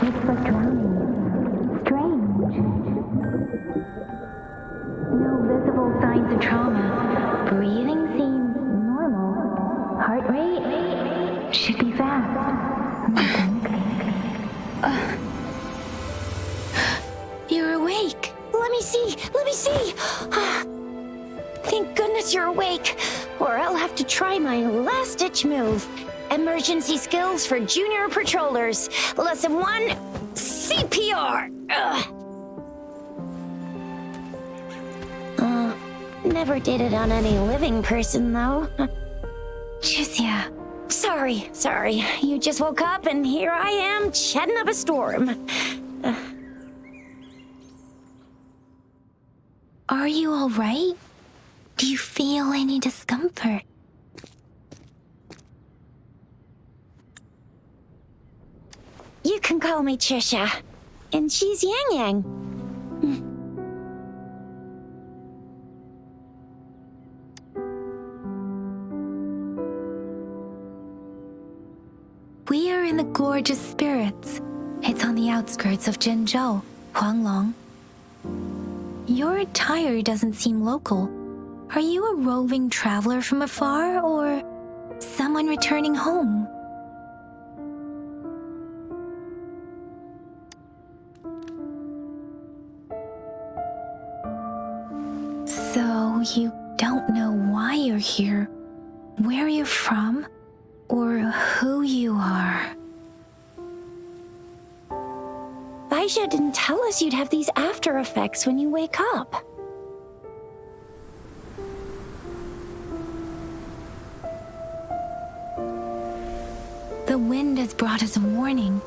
It's like drowning. Strange. No visible signs of trauma. Breathing seems normal. Heart rate should be fast. You're awake. Let me see. Thank goodness you're awake, or I'll have to try my last-ditch move. Emergency skills for junior patrollers. Lesson 1, CPR. Never did it on any living person, though. Jusia. Sorry. You just woke up, and here I am, chatting up a storm. Are you all right? Do you feel any discomfort? You can call me Trisha, and she's Yang Yang. We are in the Gorge of Spirits. It's on the outskirts of Zhenzhou, Huanglong. Your attire doesn't seem local. Are you a roving traveler from afar, or someone returning home? So you don't know why you're here, where you're from, or who you are. Baisha didn't tell us you'd have these after effects when you wake up. The wind has brought us a warning.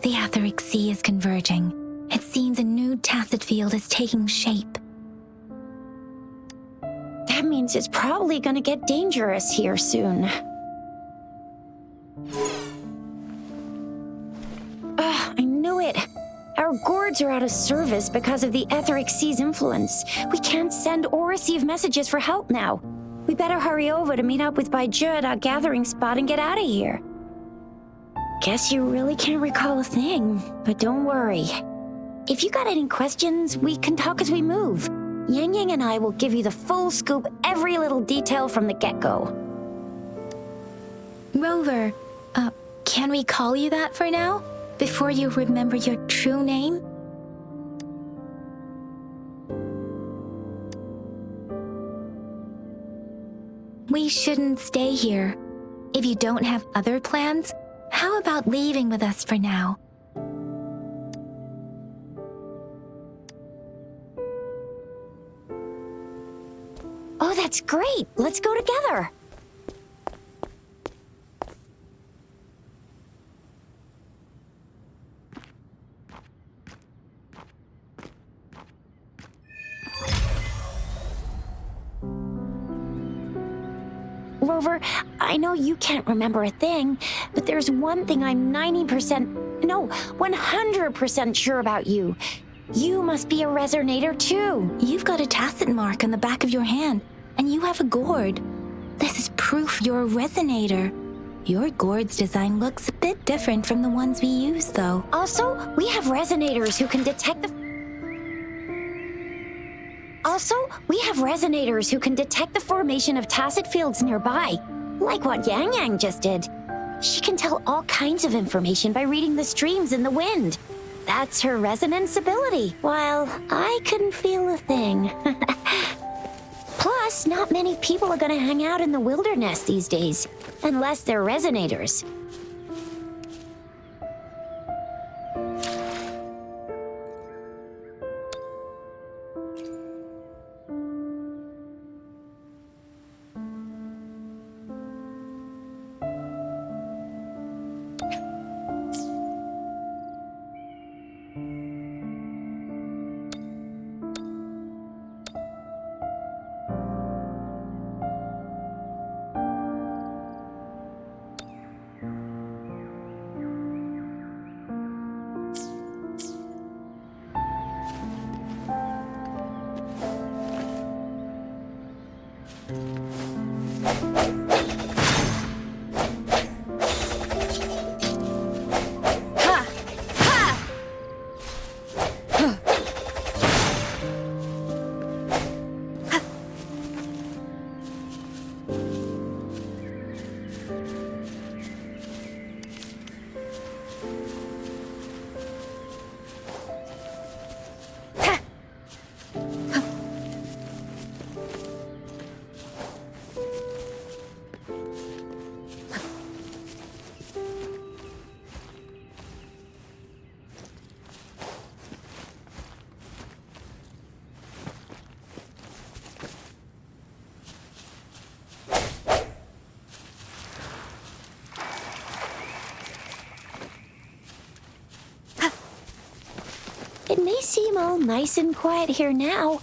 The Etheric Sea is converging. It seems a new tacit field is taking shape. That means it's probably gonna get dangerous here soon. I knew it. Our gourds are out of service because of the Etheric Sea's influence. We can't send or receive messages for help now. We better hurry over to meet up with Baizhi at our gathering spot and get out of here. Guess you really can't recall a thing, but don't worry. If you got any questions, we can talk as we move. Yang Yang and I will give you the full scoop, every little detail from the get-go. Rover, can we call you that for now? Before you remember your true name? We shouldn't stay here. If you don't have other plans, how about leaving with us for now? Oh, that's great! Let's go together! Rover, I know you can't remember a thing, but there's one thing I'm 100% sure about you. You must be a resonator too. You've got a tacit mark on the back of your hand, and you have a gourd. This is proof you're a resonator. Your gourd's design looks a bit different from the ones we use, though. Also, we have resonators who can detect the formation of tacit fields nearby, like what Yang Yang just did. She can tell all kinds of information by reading the streams in the wind. That's her resonance ability, while I couldn't feel a thing. Plus, not many people are gonna hang out in the wilderness these days, unless they're resonators. Ha! Ha! It may seem all nice and quiet here now,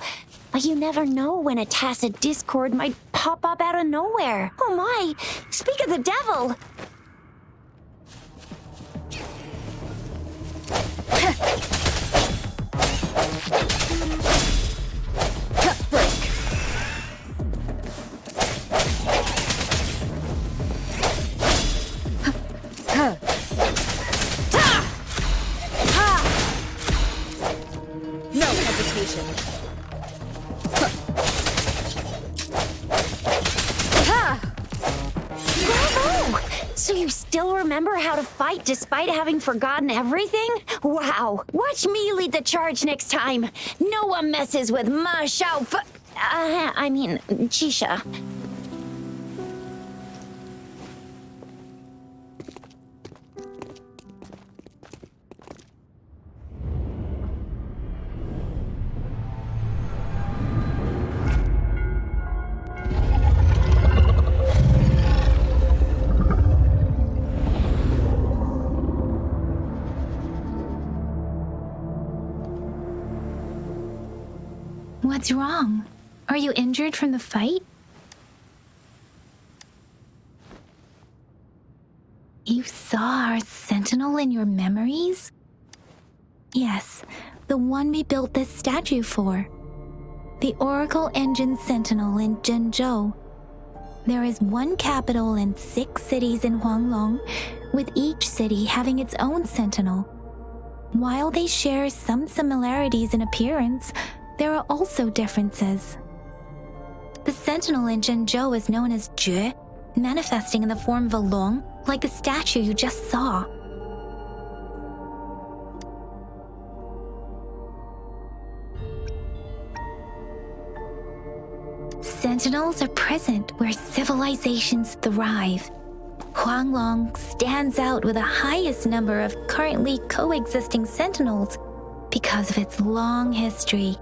but you never know when a tacit discord might pop up out of nowhere. Oh my! Speak of the devil! No hesitation. Bravo! So you still remember how to fight despite having forgotten everything? Wow! Watch me lead the charge next time. No one messes with Ma Xiao Chisha. What's wrong? Are you injured from the fight? You saw our sentinel in your memories? Yes, the one we built this statue for. The Oracle Engine Sentinel in Zhenzhou. There is one capital and 6 cities in Huanglong, with each city having its own sentinel. While they share some similarities in appearance, there are also differences. The sentinel in Zhenzhou is known as Jue, manifesting in the form of a long, like the statue you just saw. Sentinels are present where civilizations thrive. Huanglong stands out with the highest number of currently coexisting sentinels because of its long history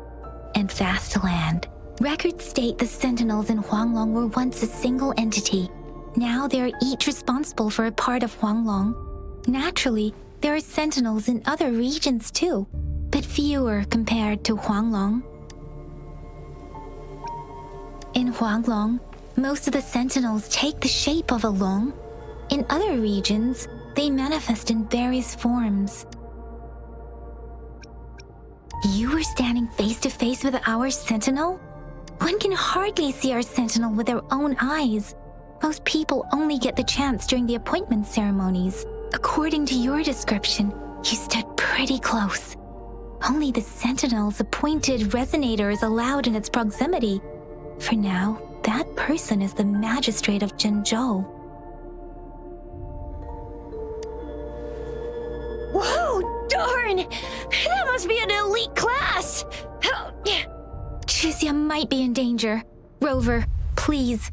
and vast land. Records state the sentinels in Huanglong were once a single entity. Now they are each responsible for a part of Huanglong. Naturally, there are sentinels in other regions too, but fewer compared to Huanglong. In Huanglong, most of the sentinels take the shape of a long. In other regions, they manifest in various forms. You were standing face to face with our sentinel? One can hardly see our sentinel with their own eyes. Most people only get the chance during the appointment ceremonies. According to your description, you stood pretty close. Only the sentinel's appointed resonator is allowed in its proximity. For now, that person is the magistrate of Zhenzhou. Whoa, darn! That must be an elite class! Tricia might be in danger. Rover, please.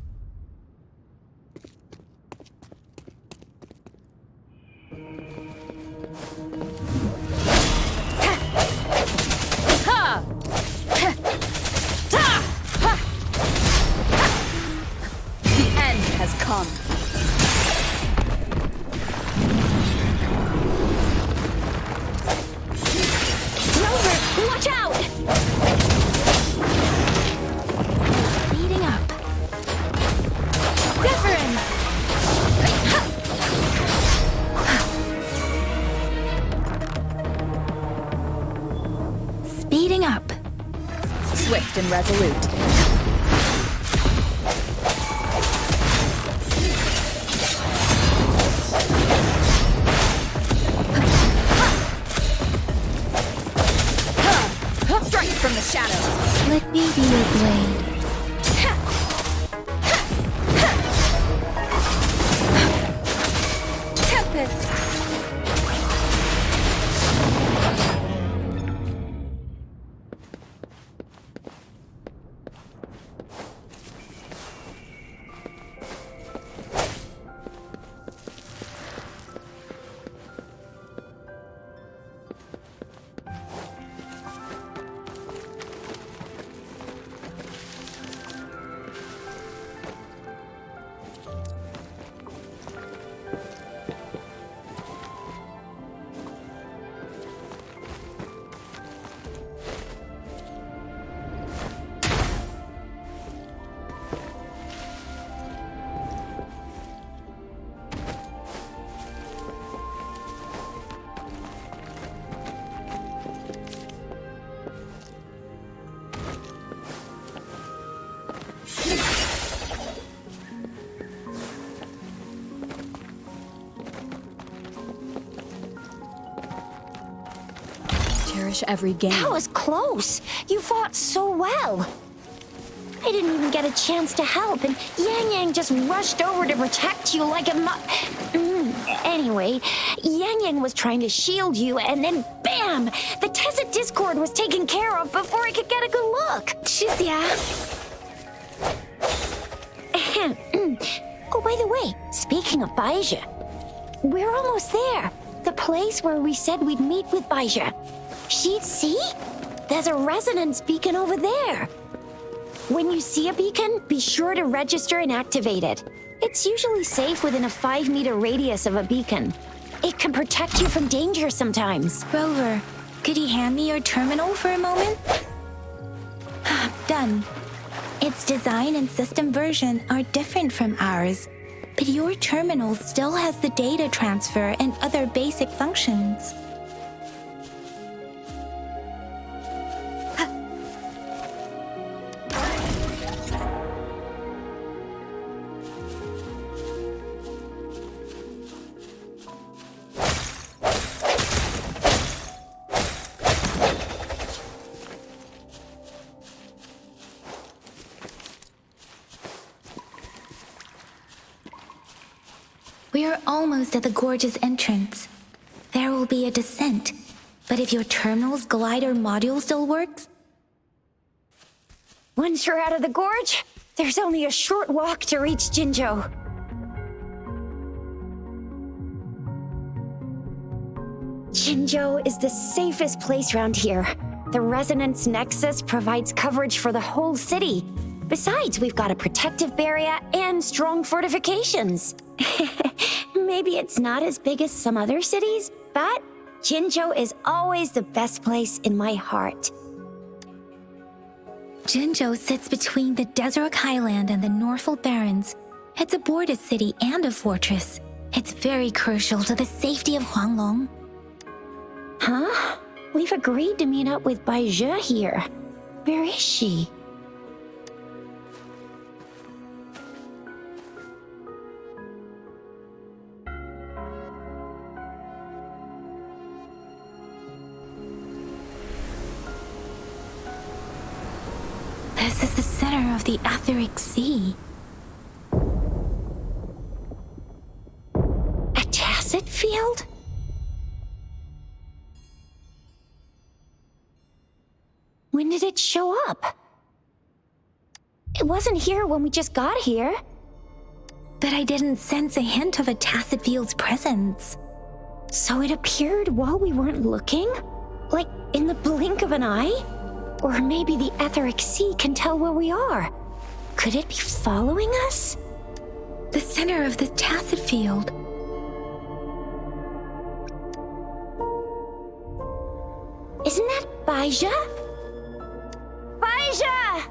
The end has come. Rover, watch out! Speeding up. Difference! Speeding up. Swift and resolute. Strike from the shadows. Let me be your blade. Tempest! cherish every game. That was close. You fought so well. I didn't even get a chance to help, and Yang Yang just rushed over to protect you like a Anyway, Yang Yang was trying to shield you, and then bam! The Tessa Discord was taken care of before I could get a good look. Shizia. Oh, by the way, speaking of Baija, we're almost there. The place where we said we'd meet with Baija. See? There's a resonance beacon over there. When you see a beacon, be sure to register and activate it. It's usually safe within a 5-meter radius of a beacon. It can protect you from danger sometimes. Rover, could you hand me your terminal for a moment? Done. Its design and system version are different from ours, but your terminal still has the data transfer and other basic functions. We are almost at the gorge's entrance. There will be a descent, but if your terminal's glider module still works... Once you're out of the gorge, there's only a short walk to reach Jinzhou. Jinzhou is the safest place around here. The Resonance Nexus provides coverage for the whole city. Besides, we've got a protective barrier and strong fortifications. Maybe it's not as big as some other cities, but Jinzhou is always the best place in my heart. Jinzhou sits between the Desert Highland and the Northful Barrens. It's a border city and a fortress. It's very crucial to the safety of Huanglong. Huh? We've agreed to meet up with Baija here. Where is she? This is the center of the Etheric Sea. A tacit field? When did it show up? It wasn't here when we just got here. But I didn't sense a hint of a tacit field's presence. So it appeared while we weren't looking? Like in the blink of an eye? Or maybe the Etheric Sea can tell where we are. Could it be following us? The center of the tacit field. Isn't that Baija? Baija!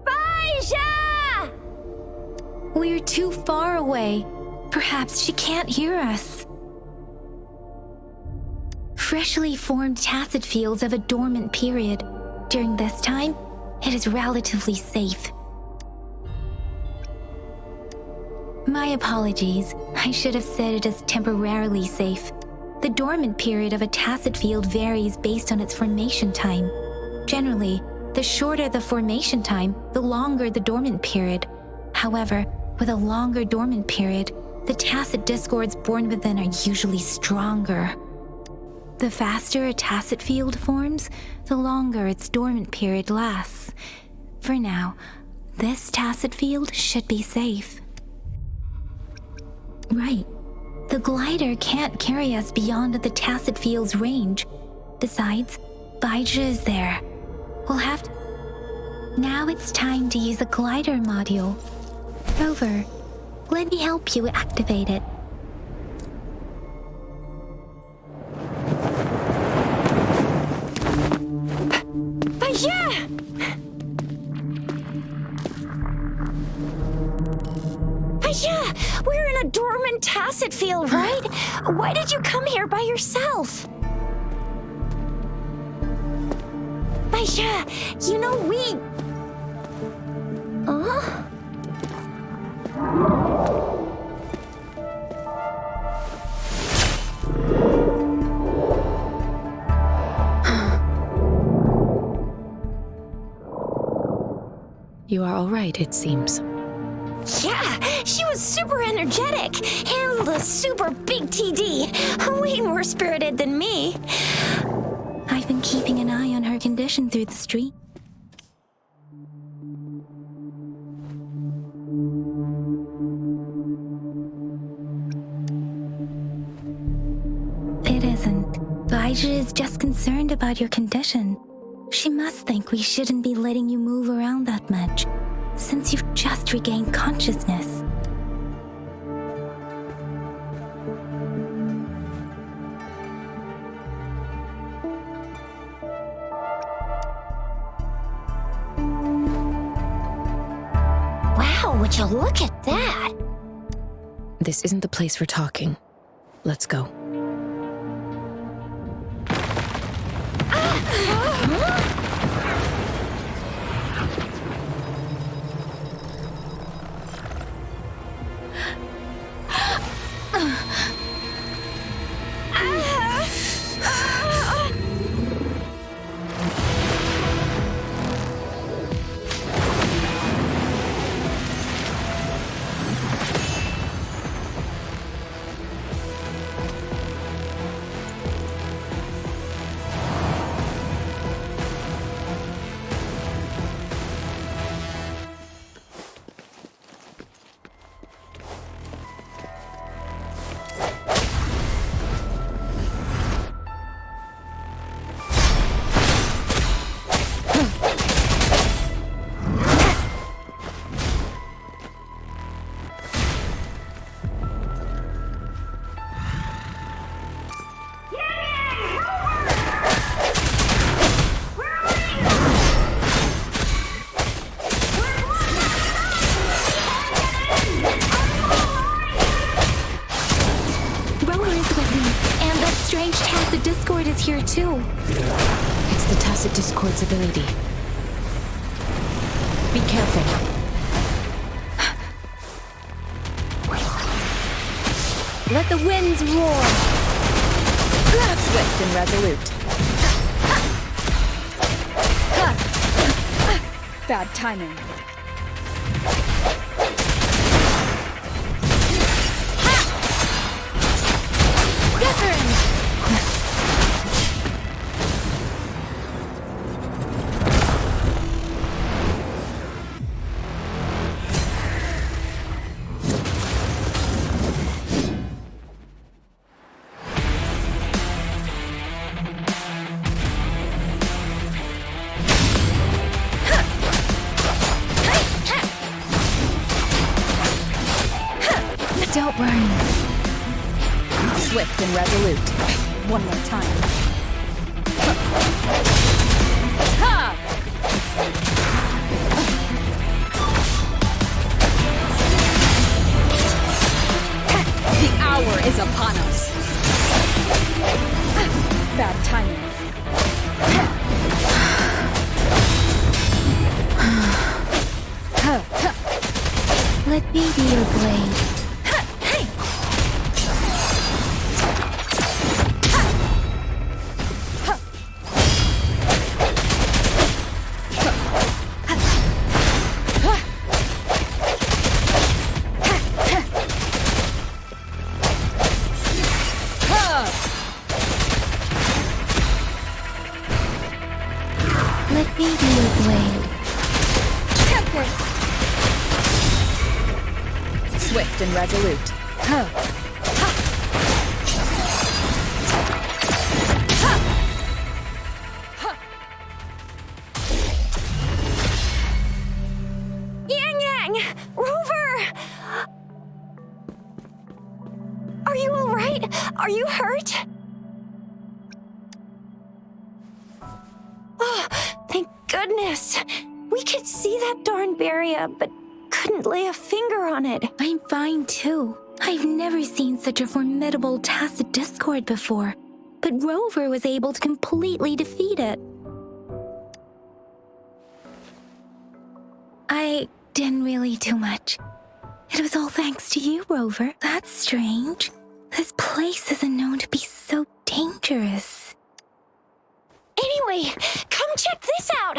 Baija! We're too far away. Perhaps she can't hear us. Freshly formed tacit fields of a dormant period. During this time, it is relatively safe. My apologies. I should have said it is temporarily safe. The dormant period of a tacit field varies based on its formation time. Generally, the shorter the formation time, the longer the dormant period. However, with a longer dormant period, the tacit discords born within are usually stronger. The faster a tacit field forms, the longer its dormant period lasts. For now, this tacit field should be safe. Right. The glider can't carry us beyond the tacit field's range. Besides, Baija is there. We'll have to... Now it's time to use the glider module. Rover, let me help you activate it. Baija! Baija! We're in a dormant tacit field, right? Why did you come here by yourself? Baija, you know we... Huh? You are all right, it seems. Yeah, she was super energetic. Handled a super big TD. Way more spirited than me. I've been keeping an eye on her condition through the street. It isn't. Baija is just concerned about your condition. She must think we shouldn't be letting you move around that much, since you've just regained consciousness. Wow, would you look at that? This isn't the place for talking. Let's go. Discord is here too. It's the Tacit Discord's ability. Be careful. Let the winds roar. Swift and resolute. Bad timing. Wuthering! Don't worry. Swift and resolute. One more time. Ha! The hour is upon us. Bad timing. Let me be your blade. Let me be your blade. Tempest! Swift and resolute. Yang Yang! Rover! Are you all right? Are you hurt? Oh, thank goodness. We could see that darn barrier, but couldn't lay a finger on it. I'm fine too. I've never seen such a formidable Tacit Discord before, but Rover was able to completely defeat it. I didn't really do much. It was all thanks to you, Rover. That's strange. This place isn't known to be so dangerous. Anyway, come check this out.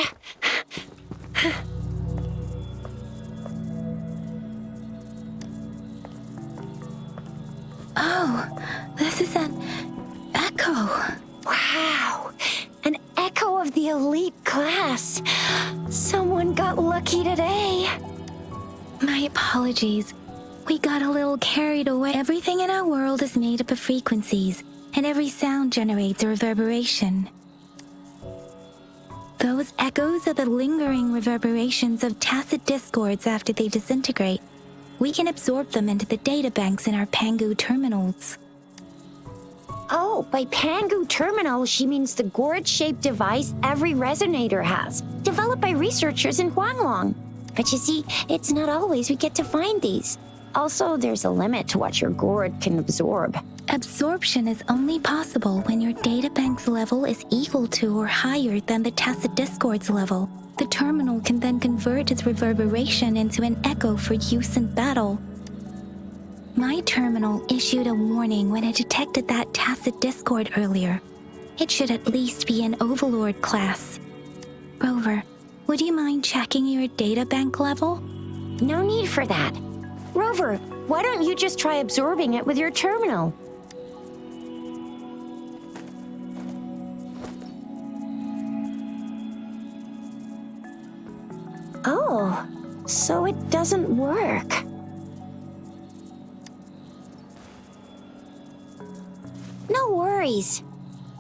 Oh, this is an echo. Wow, an echo of the elite class. Someone got lucky today. My apologies. We got a little carried away. Everything in our world is made up of frequencies, and every sound generates a reverberation. Those echoes are the lingering reverberations of tacit discords after they disintegrate. We can absorb them into the databanks in our Pangu terminals. Oh, by Pangu terminal, she means the gourd-shaped device every resonator has, developed by researchers in Huanglong. But you see, it's not always we get to find these. Also, there's a limit to what your gourd can absorb. Absorption is only possible when your databank's level is equal to or higher than the tacit discord's level. The terminal can then convert its reverberation into an echo for use in battle. My terminal issued a warning when it detected that tacit discord earlier. It should at least be an Overlord class. Rover, would you mind checking your databank level? No need for that. Rover, why don't you just try absorbing it with your terminal? Oh, so it doesn't work. No worries.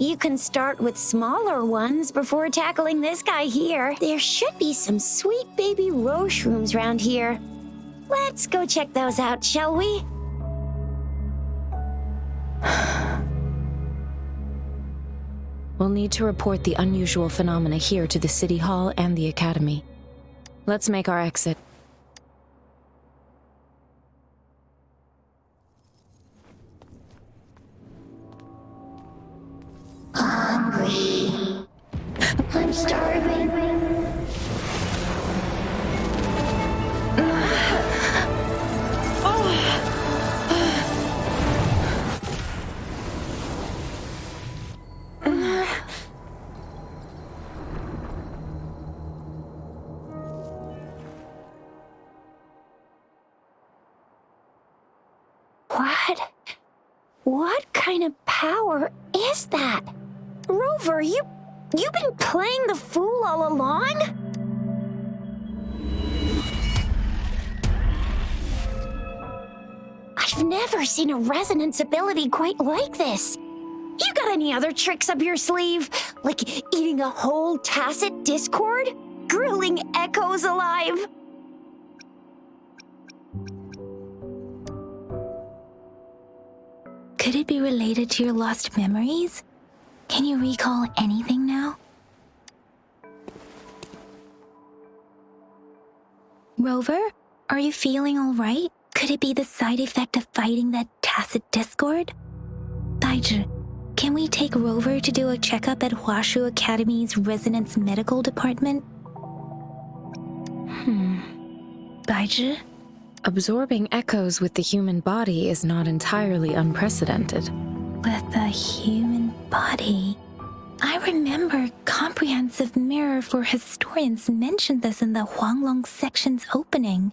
You can start with smaller ones before tackling this guy here. There should be some sweet baby roche rooms around here. Let's go check those out, shall we? We'll need to report the unusual phenomena here to the City Hall and the Academy. Let's make our exit. Hungry. I'm starving. What kind of power is that? Rover, you've been playing the fool all along? I've never seen a resonance ability quite like this. You got any other tricks up your sleeve? Like eating a whole tacit discord? Grilling echoes alive? Could it be related to your lost memories? Can you recall anything now? Rover, are you feeling all right? Could it be the side effect of fighting that tacit discord? Baizhi, can we take Rover to do a checkup at Huashu Academy's Resonance Medical Department? Baizhi? Absorbing echoes with the human body is not entirely unprecedented. With the human body. I remember Comprehensive Mirror for Historians mentioned this in the Huanglong section's opening.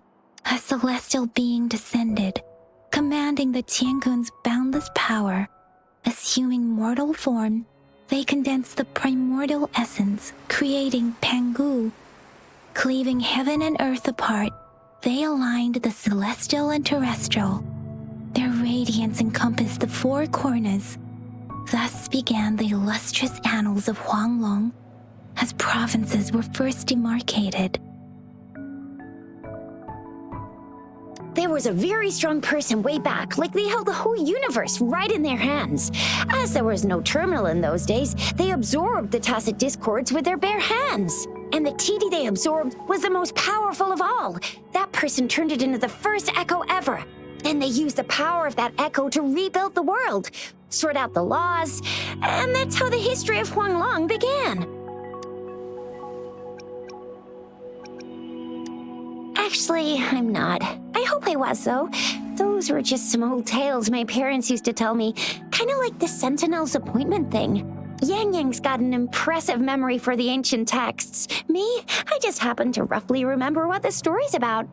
A celestial being descended, commanding the Tiankun's boundless power. Assuming mortal form, they condensed the primordial essence, creating Pangu. Cleaving heaven and earth apart, they aligned the celestial and terrestrial. Their radiance encompassed the four corners. Thus began the illustrious annals of Huanglong, as provinces were first demarcated. There was a very strong person way back, like they held the whole universe right in their hands. As there was no terminal in those days, they absorbed the tacit discords with their bare hands. And the TD they absorbed was the most powerful of all. That person turned it into the first echo ever. Then they used the power of that echo to rebuild the world, sort out the laws, and that's how the history of Huanglong began. Actually, I'm not. I hope I was, though. Those were just some old tales my parents used to tell me, kind of like the Sentinel's appointment thing. Yang Yang's got an impressive memory for the ancient texts. Me, I just happen to roughly remember what the story's about.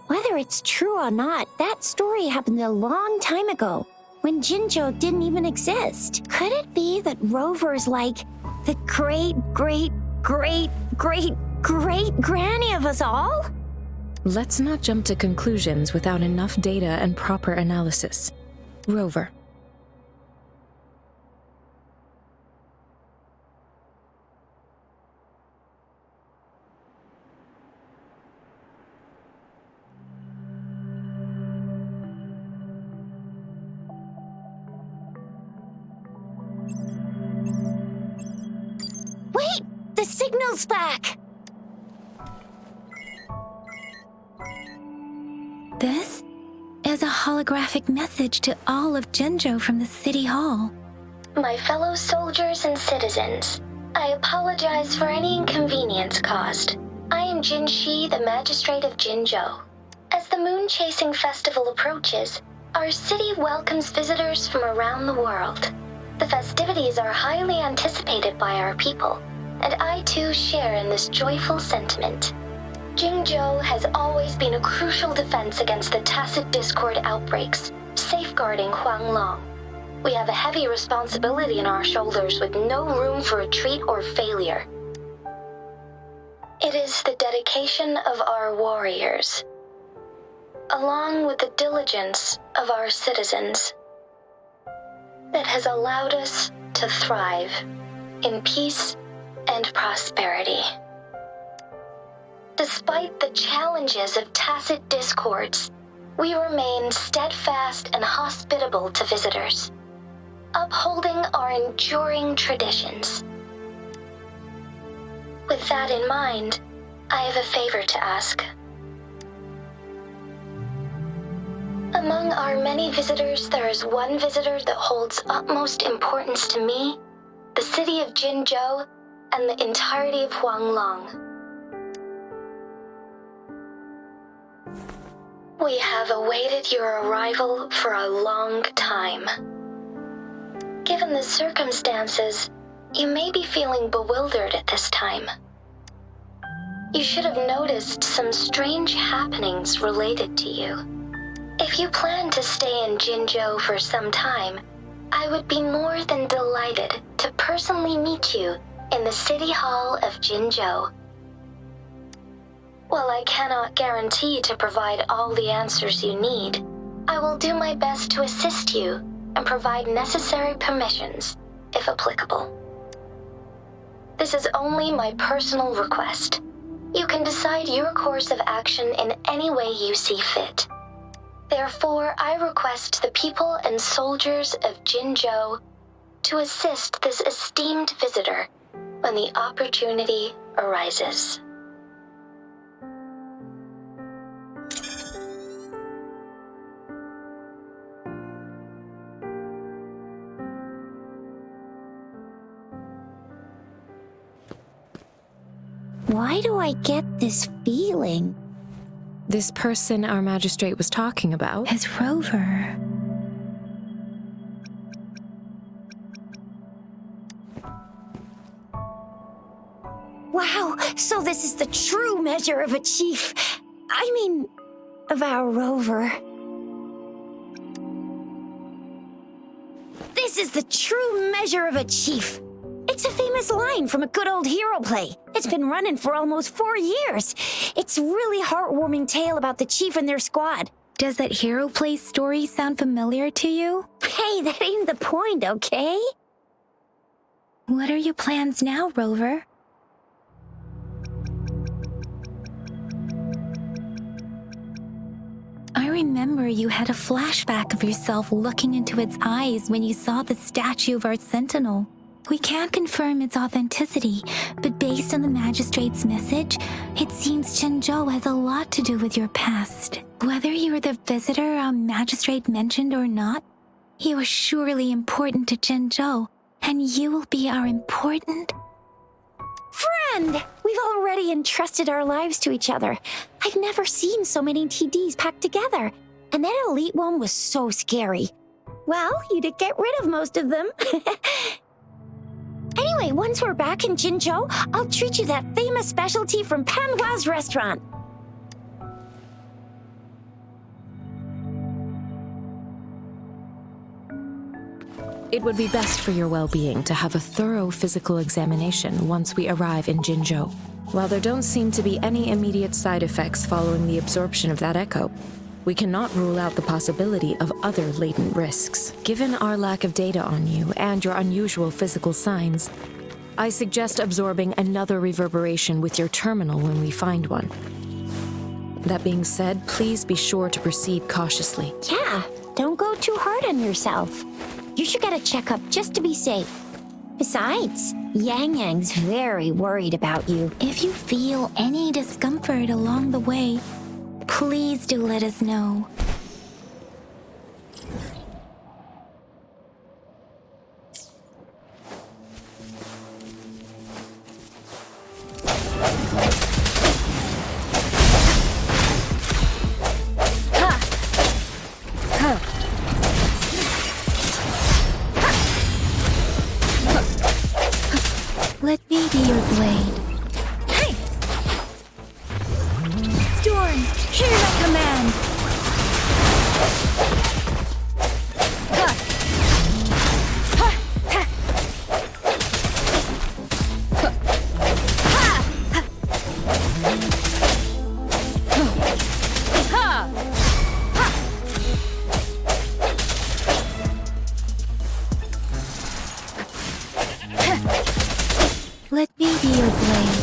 Whether it's true or not, that story happened a long time ago, when Jinzhou didn't even exist. Could it be that Rover's like the great-great-great-great-great-granny of us all? Let's not jump to conclusions without enough data and proper analysis. Rover. Wait! The signal's back! This is a holographic message to all of Jinzhou from the City Hall. My fellow soldiers and citizens, I apologize for any inconvenience caused. I am Jin Shi, the Magistrate of Jinzhou. As the Moon Chasing Festival approaches, our city welcomes visitors from around the world. The festivities are highly anticipated by our people, and I too share in this joyful sentiment. Jinzhou has always been a crucial defense against the tacit discord outbreaks, safeguarding Huanglong. We have a heavy responsibility on our shoulders with no room for retreat or failure. It is the dedication of our warriors, along with the diligence of our citizens, that has allowed us to thrive in peace and prosperity. Despite the challenges of tacit discords, we remain steadfast and hospitable to visitors, upholding our enduring traditions. With that in mind, I have a favor to ask. Among our many visitors, there is one visitor that holds utmost importance to me, the city of Jinzhou, and the entirety of Huanglong. We have awaited your arrival for a long time. Given the circumstances, you may be feeling bewildered at this time. You should have noticed some strange happenings related to you. If you plan to stay in Jinzhou for some time, I would be more than delighted to personally meet you in the City Hall of Jinzhou. While I cannot guarantee to provide all the answers you need, I will do my best to assist you and provide necessary permissions, if applicable. This is only my personal request. You can decide your course of action in any way you see fit. Therefore, I request the people and soldiers of Jinzhou to assist this esteemed visitor when the opportunity arises. Why do I get this feeling? This person our magistrate was talking about? Is Rover. Wow, so this is the true measure of a chief. I mean, of our Rover. This is the true measure of a chief. It's a famous line from a good old hero play. It's been running for almost 4 years. It's a really heartwarming tale about the chief and their squad. Does that hero play story sound familiar to you? Hey, that ain't the point, okay? What are your plans now, Rover? I remember you had a flashback of yourself looking into its eyes when you saw the statue of our sentinel. We can't confirm its authenticity, but based on the magistrate's message, it seems Jinzhou has a lot to do with your past. Whether you are the visitor our magistrate mentioned or not, you are surely important to Jinzhou, and you will be our important... Friend! We've already entrusted our lives to each other. I've never seen so many TDs packed together, and that elite one was so scary. Well, you did get rid of most of them. Anyway, once we're back in Jinzhou, I'll treat you that famous specialty from Panhua's restaurant. It would be best for your well-being to have a thorough physical examination once we arrive in Jinzhou. While there don't seem to be any immediate side effects following the absorption of that echo, we cannot rule out the possibility of other latent risks. Given our lack of data on you and your unusual physical signs, I suggest absorbing another reverberation with your terminal when we find one. That being said, please be sure to proceed cautiously. Yeah, don't go too hard on yourself. You should get a checkup just to be safe. Besides, Yang Yang's very worried about you. If you feel any discomfort along the way, please do let us know. Let me be your blade. Hey! Storm, hear my command! Let me be your blade.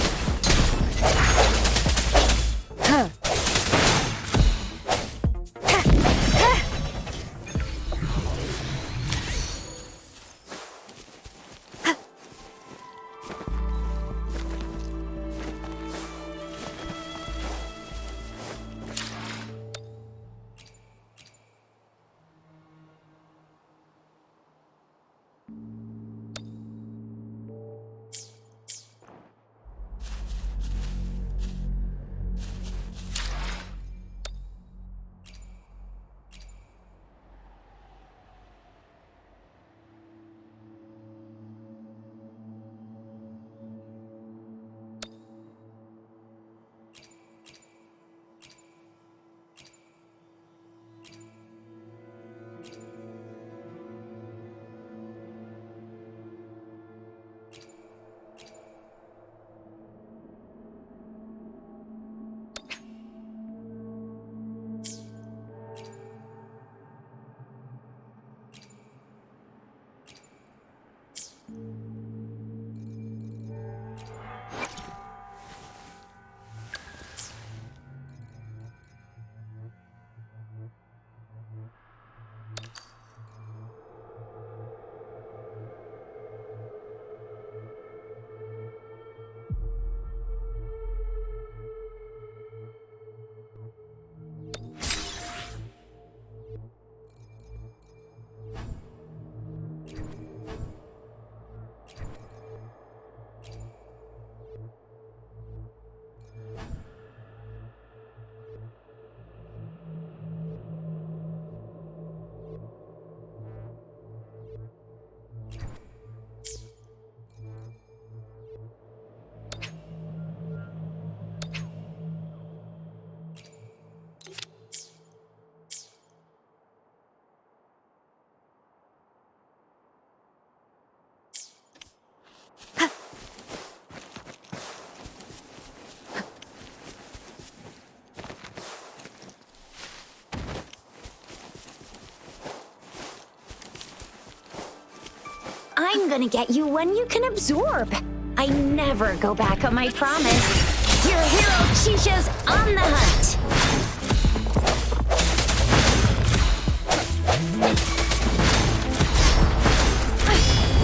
I'm gonna get you one you can absorb. I never go back on my promise. Your hero Chisha's on the hunt.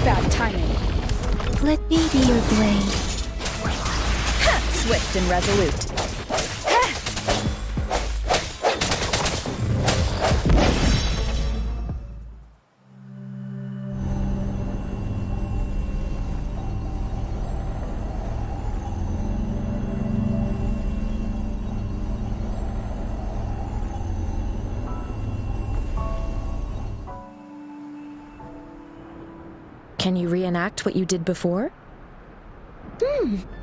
Bad timing. Let me be your blade. Swift and resolute. Can you reenact what you did before?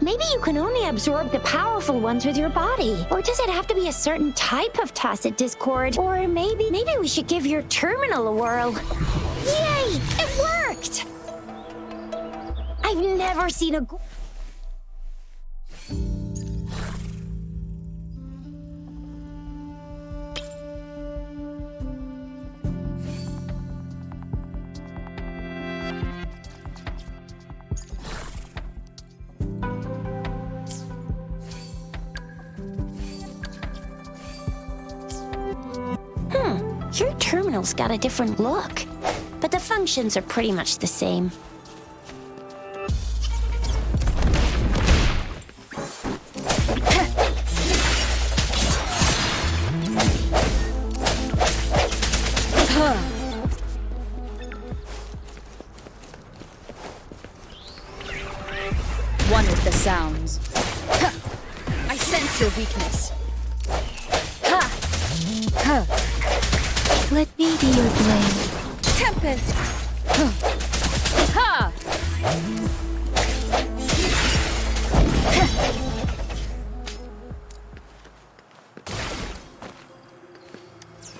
Maybe you can only absorb the powerful ones with your body. Or does it have to be a certain type of tacit discord? Or maybe we should give your terminal a whirl. Yay! It worked! never seen a... Your terminal's got a different look, but the functions are pretty much the same. One with the sounds. I sense your weakness. Let me be your blade. Tempest! Ha!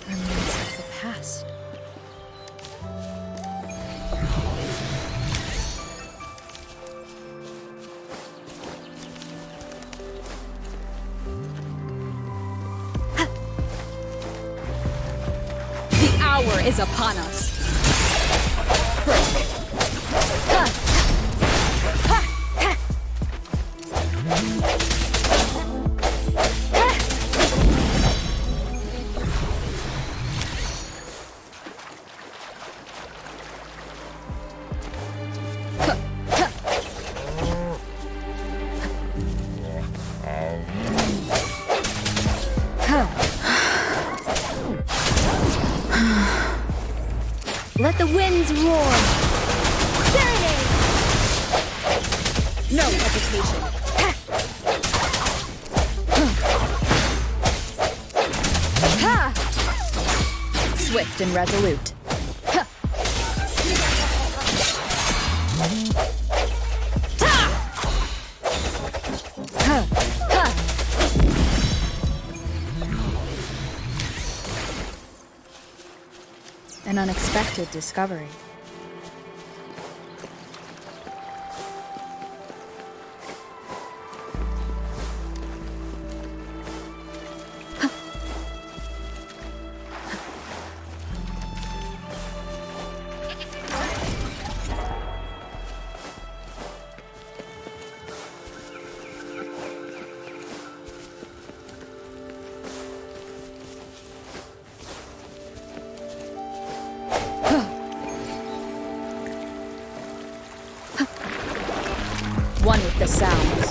Remnants of the past. The hour is upon us. Let the winds roar. Serenade! No hesitation. Ha! Swift and resolute. Ha! Ha! Ha! An unexpected discovery. One with the sounds.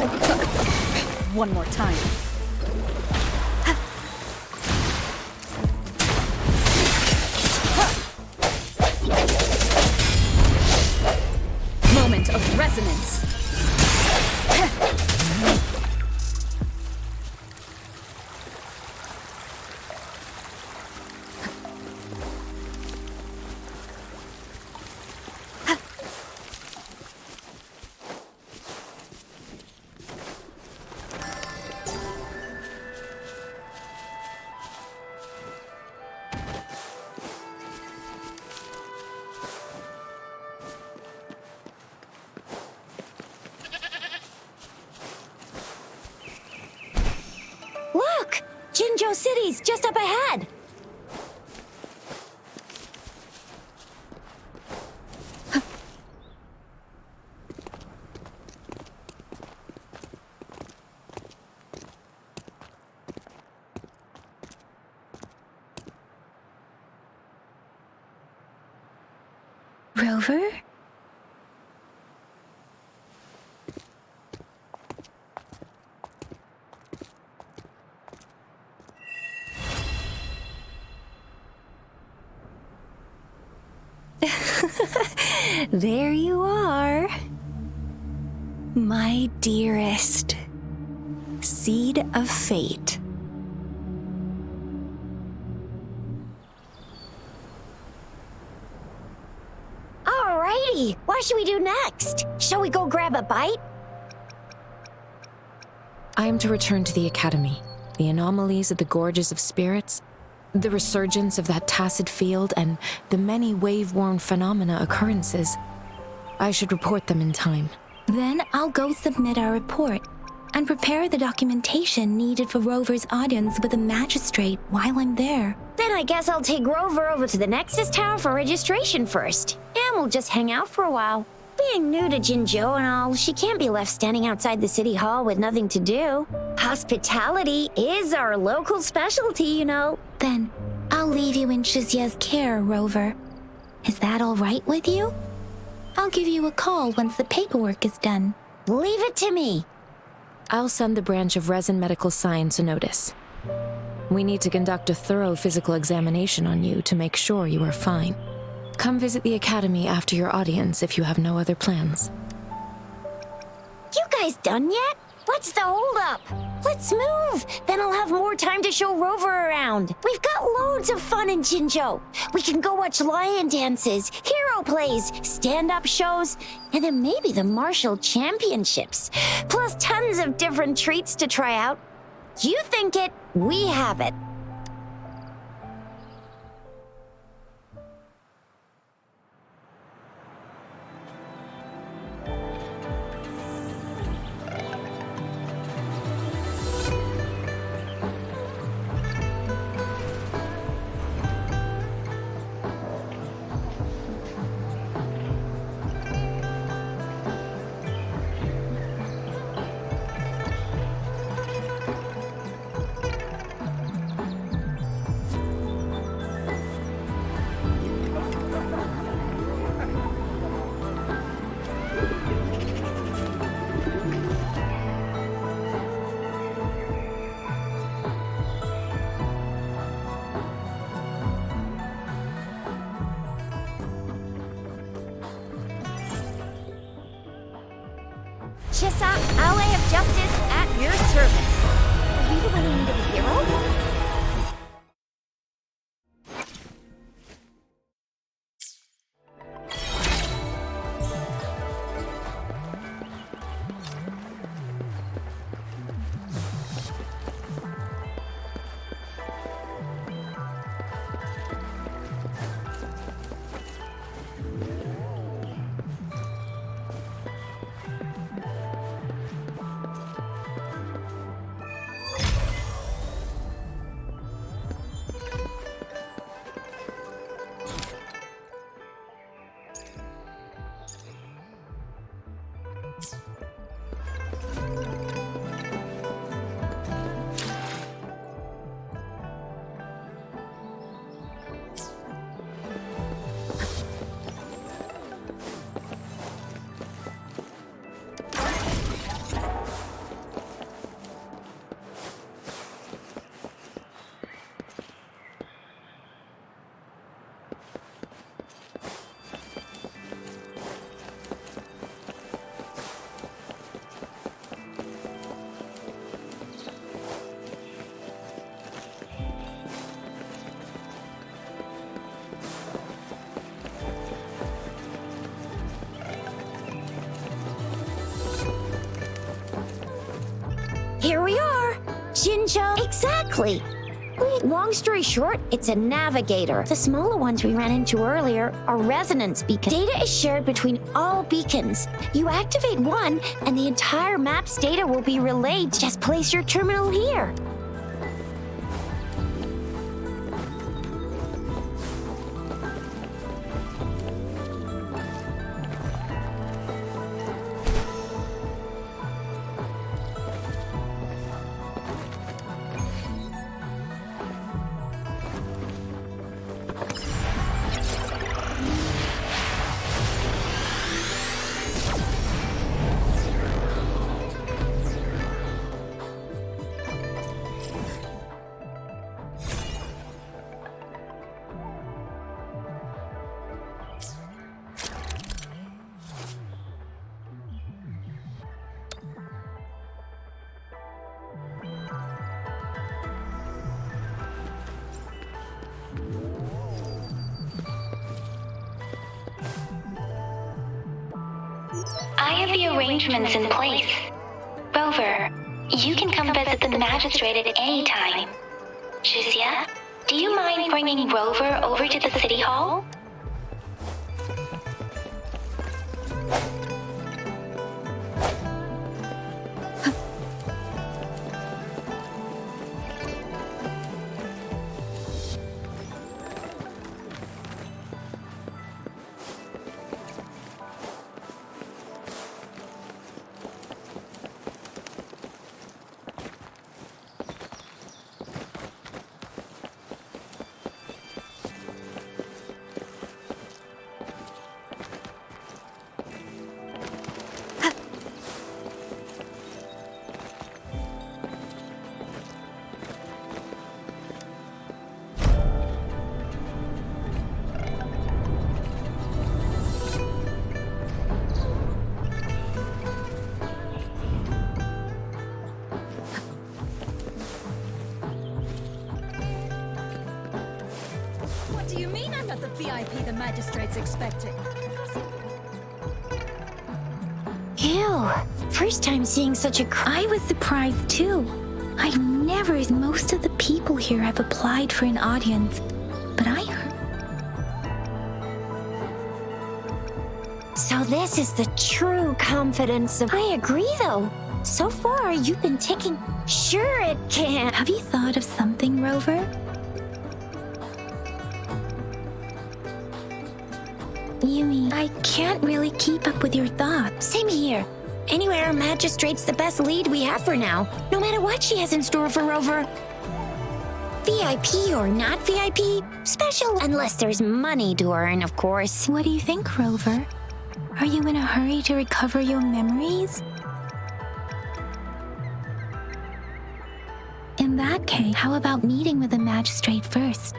One more time. Moment of resonance. Look! Jinzhou City's just up ahead! Rover? There you are. My dearest. Seed of fate. Alrighty, what should we do next? Shall we go grab a bite? I am to return to the Academy. The anomalies of the Gorges of Spirits, the resurgence of that tacit field, and the many wave-worn phenomena occurrences. I should report them in time. Then I'll go submit our report and prepare the documentation needed for Rover's audience with the magistrate while I'm there. Then I guess I'll take Rover over to the Nexus Tower for registration first. And we'll just hang out for a while. Being new to Jinzhou and all, she can't be left standing outside the city hall with nothing to do. Hospitality is our local specialty, you know. Then I'll leave you in Shizia's care, Rover. Is that all right with you? I'll give you a call once the paperwork is done. Leave it to me. I'll send the branch of Resin Medical Science a notice. We need to conduct a thorough physical examination on you to make sure you are fine. Come visit the academy after your audience if you have no other plans. You guys done yet? What's the holdup? Let's move. Then I'll have more time to show Rover around. We've got loads of fun in Jinzhou. We can go watch lion dances, hero plays, stand-up shows, and then maybe the martial championships. Plus tons of different treats to try out. You think it, we have it. Chissa, ally of justice at your service. Are you the one in need of a hero? Here we are! Jinzhou. Exactly! Long story short, it's a navigator. The smaller ones we ran into earlier are resonance beacons. Data is shared between all beacons. You activate one, and the entire map's data will be relayed. Just place your terminal here. I have the arrangements in place. Rover, you can come visit the magistrate at any time. Shizia, do you mind bringing Rover over to the city hall? the magistrate's expecting. Ew. First time seeing such a I was surprised too. I never, as most of the people here have applied for an audience, but I heard. So this is the true confidence of... I agree, though. So far, you've been taking... Sure it can. Have you thought of something, Rover? Yumi, I can't really keep up with your thoughts. Same here. Anyway, our magistrate's the best lead we have for now, no matter what she has in store for Rover. VIP or not VIP, special unless there's money to earn, of course. What do you think, Rover? Are you in a hurry to recover your memories? In that case, how about meeting with the magistrate first?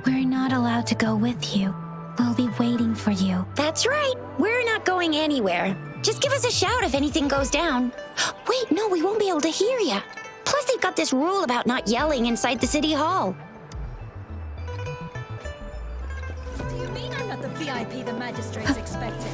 We're not allowed to go with you. We'll be waiting for you. That's right. We're not going anywhere. Just give us a shout if anything goes down. Wait, no, we won't be able to hear ya. Plus, they've got this rule about not yelling inside the city hall. Do you mean I'm not the VIP the magistrate's expecting?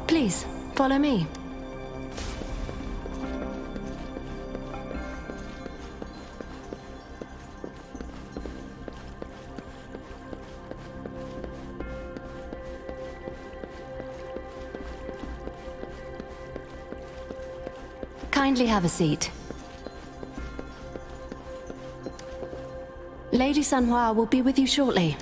Please, follow me. Kindly have a seat. Lady Sanhua will be with you shortly.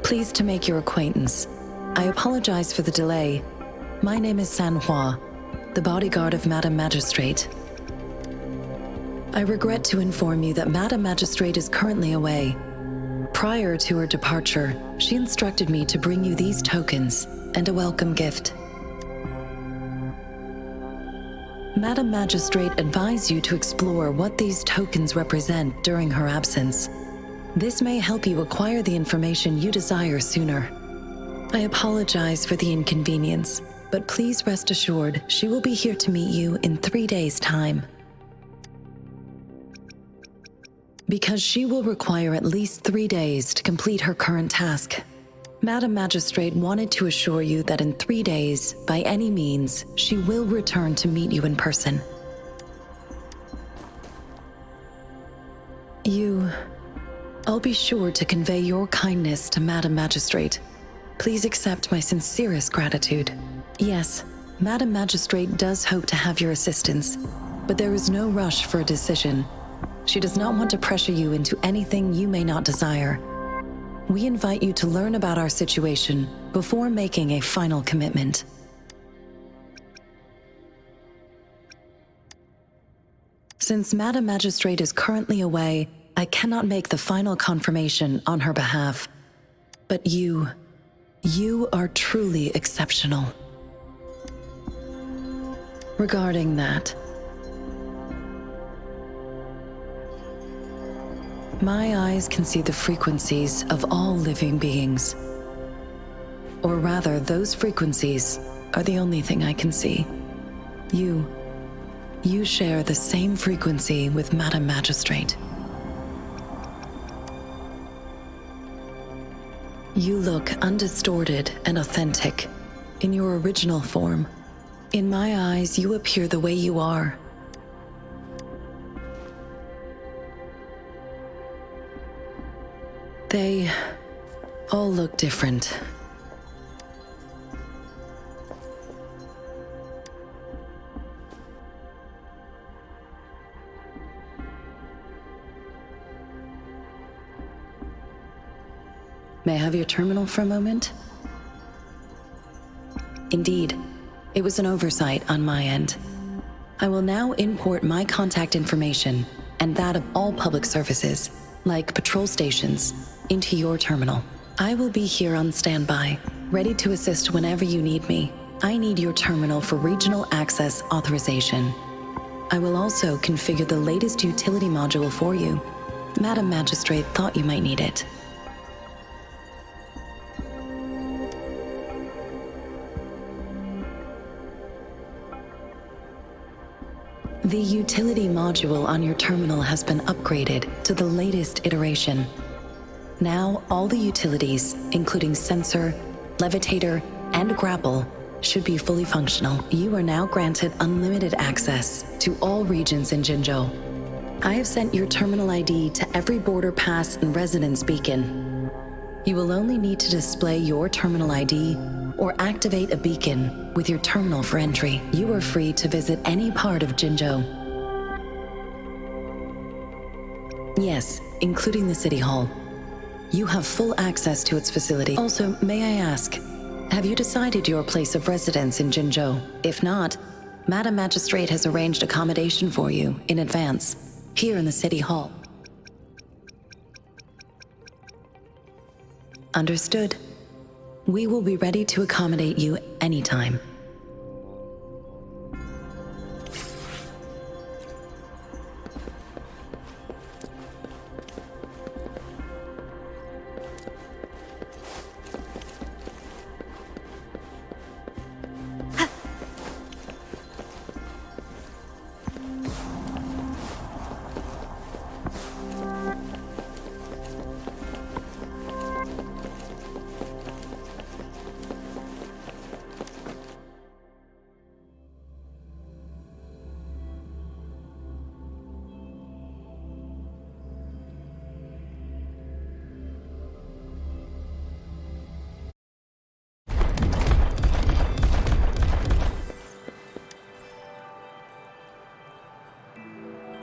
Pleased to make your acquaintance. I apologize for the delay. My name is Sanhua, the bodyguard of Madam Magistrate. I regret to inform you that Madam Magistrate is currently away. Prior to her departure, she instructed me to bring you these tokens and a welcome gift. Madam Magistrate advised you to explore what these tokens represent during her absence. This may help you acquire the information you desire sooner. I apologize for the inconvenience, but please rest assured she will be here to meet you in 3 days' time. Because she will require at least 3 days to complete her current task, Madam Magistrate wanted to assure you that in 3 days, by any means, she will return to meet you in person. I'll be sure to convey your kindness to Madam Magistrate. Please accept my sincerest gratitude. Yes, Madam Magistrate does hope to have your assistance, but there is no rush for a decision. She does not want to pressure you into anything you may not desire. We invite you to learn about our situation before making a final commitment. Since Madam Magistrate is currently away, I cannot make the final confirmation on her behalf. But you are truly exceptional. Regarding that, my eyes can see the frequencies of all living beings. Or rather, those frequencies are the only thing I can see. You share the same frequency with Madam Magistrate. You look undistorted and authentic in your original form. In my eyes, you appear the way you are. They all look different. May I have your terminal for a moment? Indeed, it was an oversight on my end. I will now import my contact information and that of all public services, like patrol stations, into your terminal. I will be here on standby, ready to assist whenever you need me. I need your terminal for regional access authorization. I will also configure the latest utility module for you. Madam Magistrate thought you might need it. The utility module on your terminal has been upgraded to the latest iteration. Now, all the utilities, including sensor, levitator, and grapple, should be fully functional. You are now granted unlimited access to all regions in Jinzhou. I have sent your terminal ID to every border pass and residence beacon. You will only need to display your terminal ID or activate a beacon with your terminal for entry. You are free to visit any part of Jinzhou. Yes, including the City Hall. You have full access to its facility. Also, may I ask, have you decided your place of residence in Jinzhou? If not, Madam Magistrate has arranged accommodation for you in advance, here in the City Hall. Understood. We will be ready to accommodate you anytime.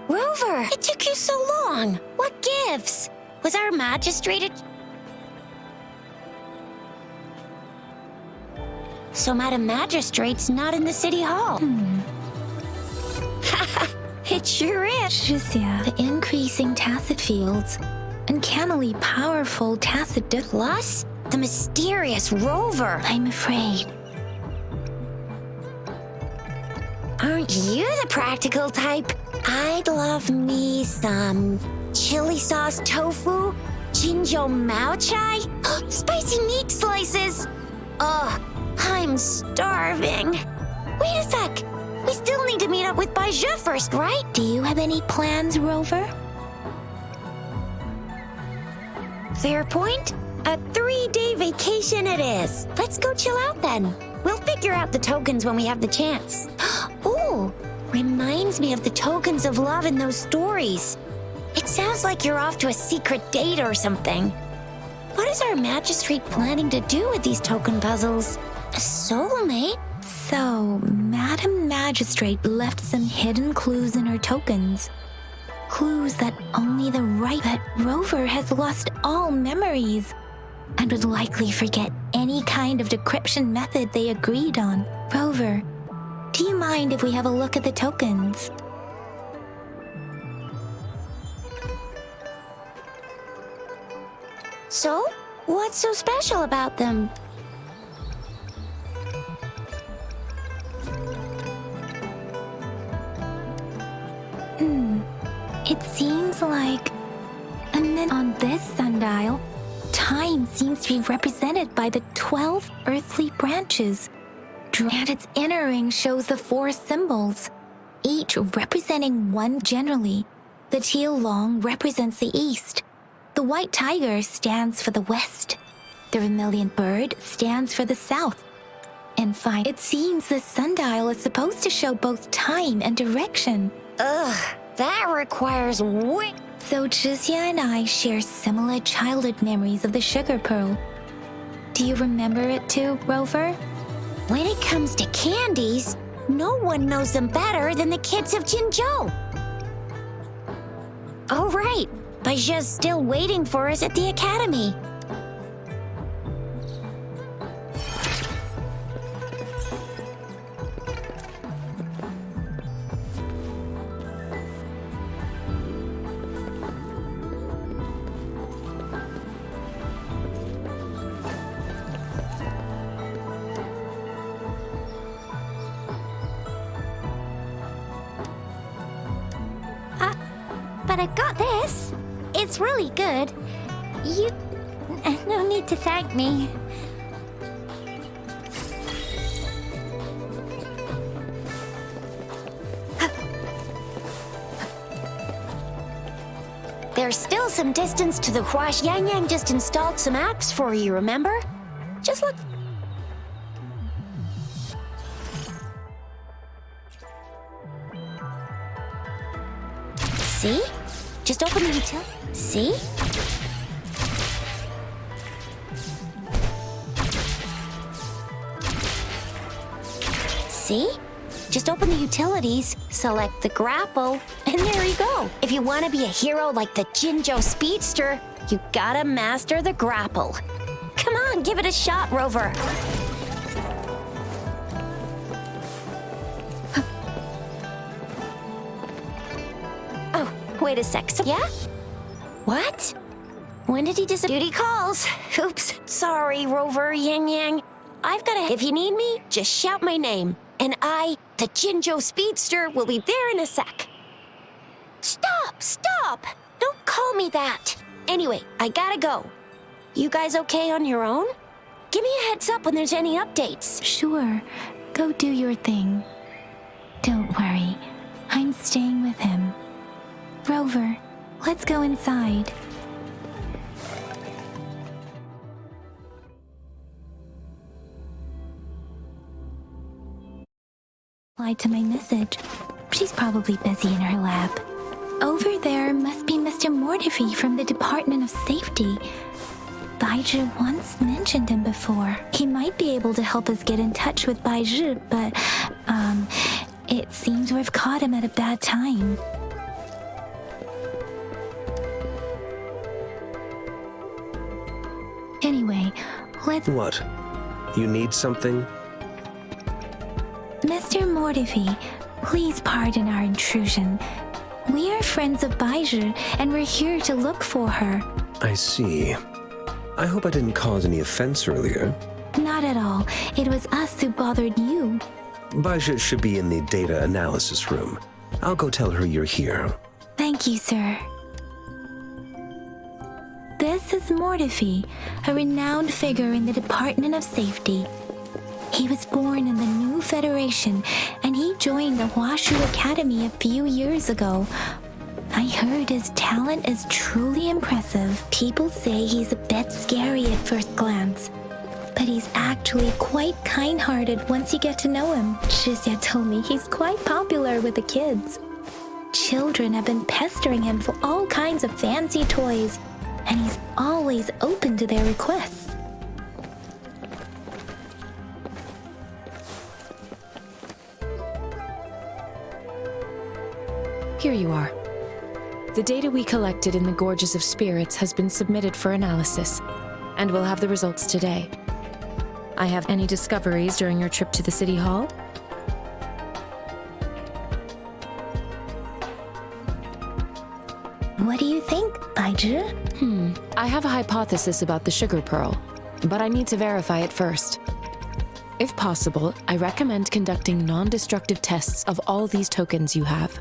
Rover, it took you so long. What gives? Was our magistrate So Madam Magistrate's not in the City Hall. It sure is. Zhixia, the increasing tacit fields, uncannily powerful tacit Plus, the mysterious Rover. I'm afraid. Aren't you the practical type? I'd love me some chili sauce tofu, Jinzhou Mao Chai, spicy meat slices. Ugh, I'm starving. Wait a sec. We still need to meet up with Baizhe first, right? Do you have any plans, Rover? Fair point. A 3-day vacation it is. Let's go chill out then. We'll figure out the tokens when we have the chance. Ooh, reminds me of the tokens of love in those stories. It sounds like you're off to a secret date or something. What is our magistrate planning to do with these token puzzles? A soulmate? So, Madam Magistrate left some hidden clues in her tokens. Clues that only the right... But Rover has lost all memories and would likely forget any kind of decryption method they agreed on. Rover, do you mind if we have a look at the tokens? So, what's so special about them? It seems like... And then on this sundial, time seems to be represented by the 12 earthly branches. And its inner ring shows the 4 symbols, each representing one generally. The teal long represents the east. The white tiger stands for the west. The vermilion bird stands for the south. And finally, it seems the sundial is supposed to show both time and direction. Ugh, that requires So Zhixia and I share similar childhood memories of the sugar pearl. Do you remember it too, Rover? When it comes to candies, no one knows them better than the kids of Jinzhou. Oh, right. Baijia's still waiting for us at the academy. But I've got this. It's really good. You... no need to thank me. There's still some distance to the Huash. Yang Yang just installed some apps for you, remember? Just look. See? Just open the utility. See? See? Just open the utilities, select the grapple, and there you go. If you want to be a hero like the Jinzhou Speedster, you gotta master the grapple. Come on, give it a shot, Rover. Oh, wait a sec. Yeah? What? When did he disappear? Duty calls. Oops. Sorry, Rover, Yang Yang. I've gotta... If you need me, just shout my name. And I, the Jinzhou Speedster, will be there in a sec. Stop! Stop! Don't call me that. Anyway, I gotta go. You guys okay on your own? Give me a heads up when there's any updates. Sure. Go do your thing. Don't worry. I'm staying with him. Rover, let's go inside. Replied to my message. She's probably busy in her lab. Over there must be Mr. Mortifi from the Department of Safety. Baizhi once mentioned him before. He might be able to help us get in touch with Baizhi, but, it seems we've caught him at a bad time. Anyway, let's... What? You need something? Mr. Mortifi, please pardon our intrusion. We are friends of Baizhi, and we're here to look for her. I see. I hope I didn't cause any offense earlier. Not at all. It was us who bothered you. Baizhi should be in the data analysis room. I'll go tell her you're here. Thank you, sir. This is Mortifi, a renowned figure in the Department of Safety. He was born in the new Federation, and he joined the Huashu Academy a few years ago. I heard his talent is truly impressive. People say he's a bit scary at first glance, but he's actually quite kind-hearted once you get to know him. Zhixia told me he's quite popular with the kids. Children have been pestering him for all kinds of fancy toys, and he's always open to their requests. Here you are. The data we collected in the Gorges of Spirits has been submitted for analysis, and we'll have the results today. I have any discoveries during your trip to the City Hall? What do you think, Baizhi? I have a hypothesis about the sugar pearl, but I need to verify it first. If possible, I recommend conducting non-destructive tests of all these tokens you have.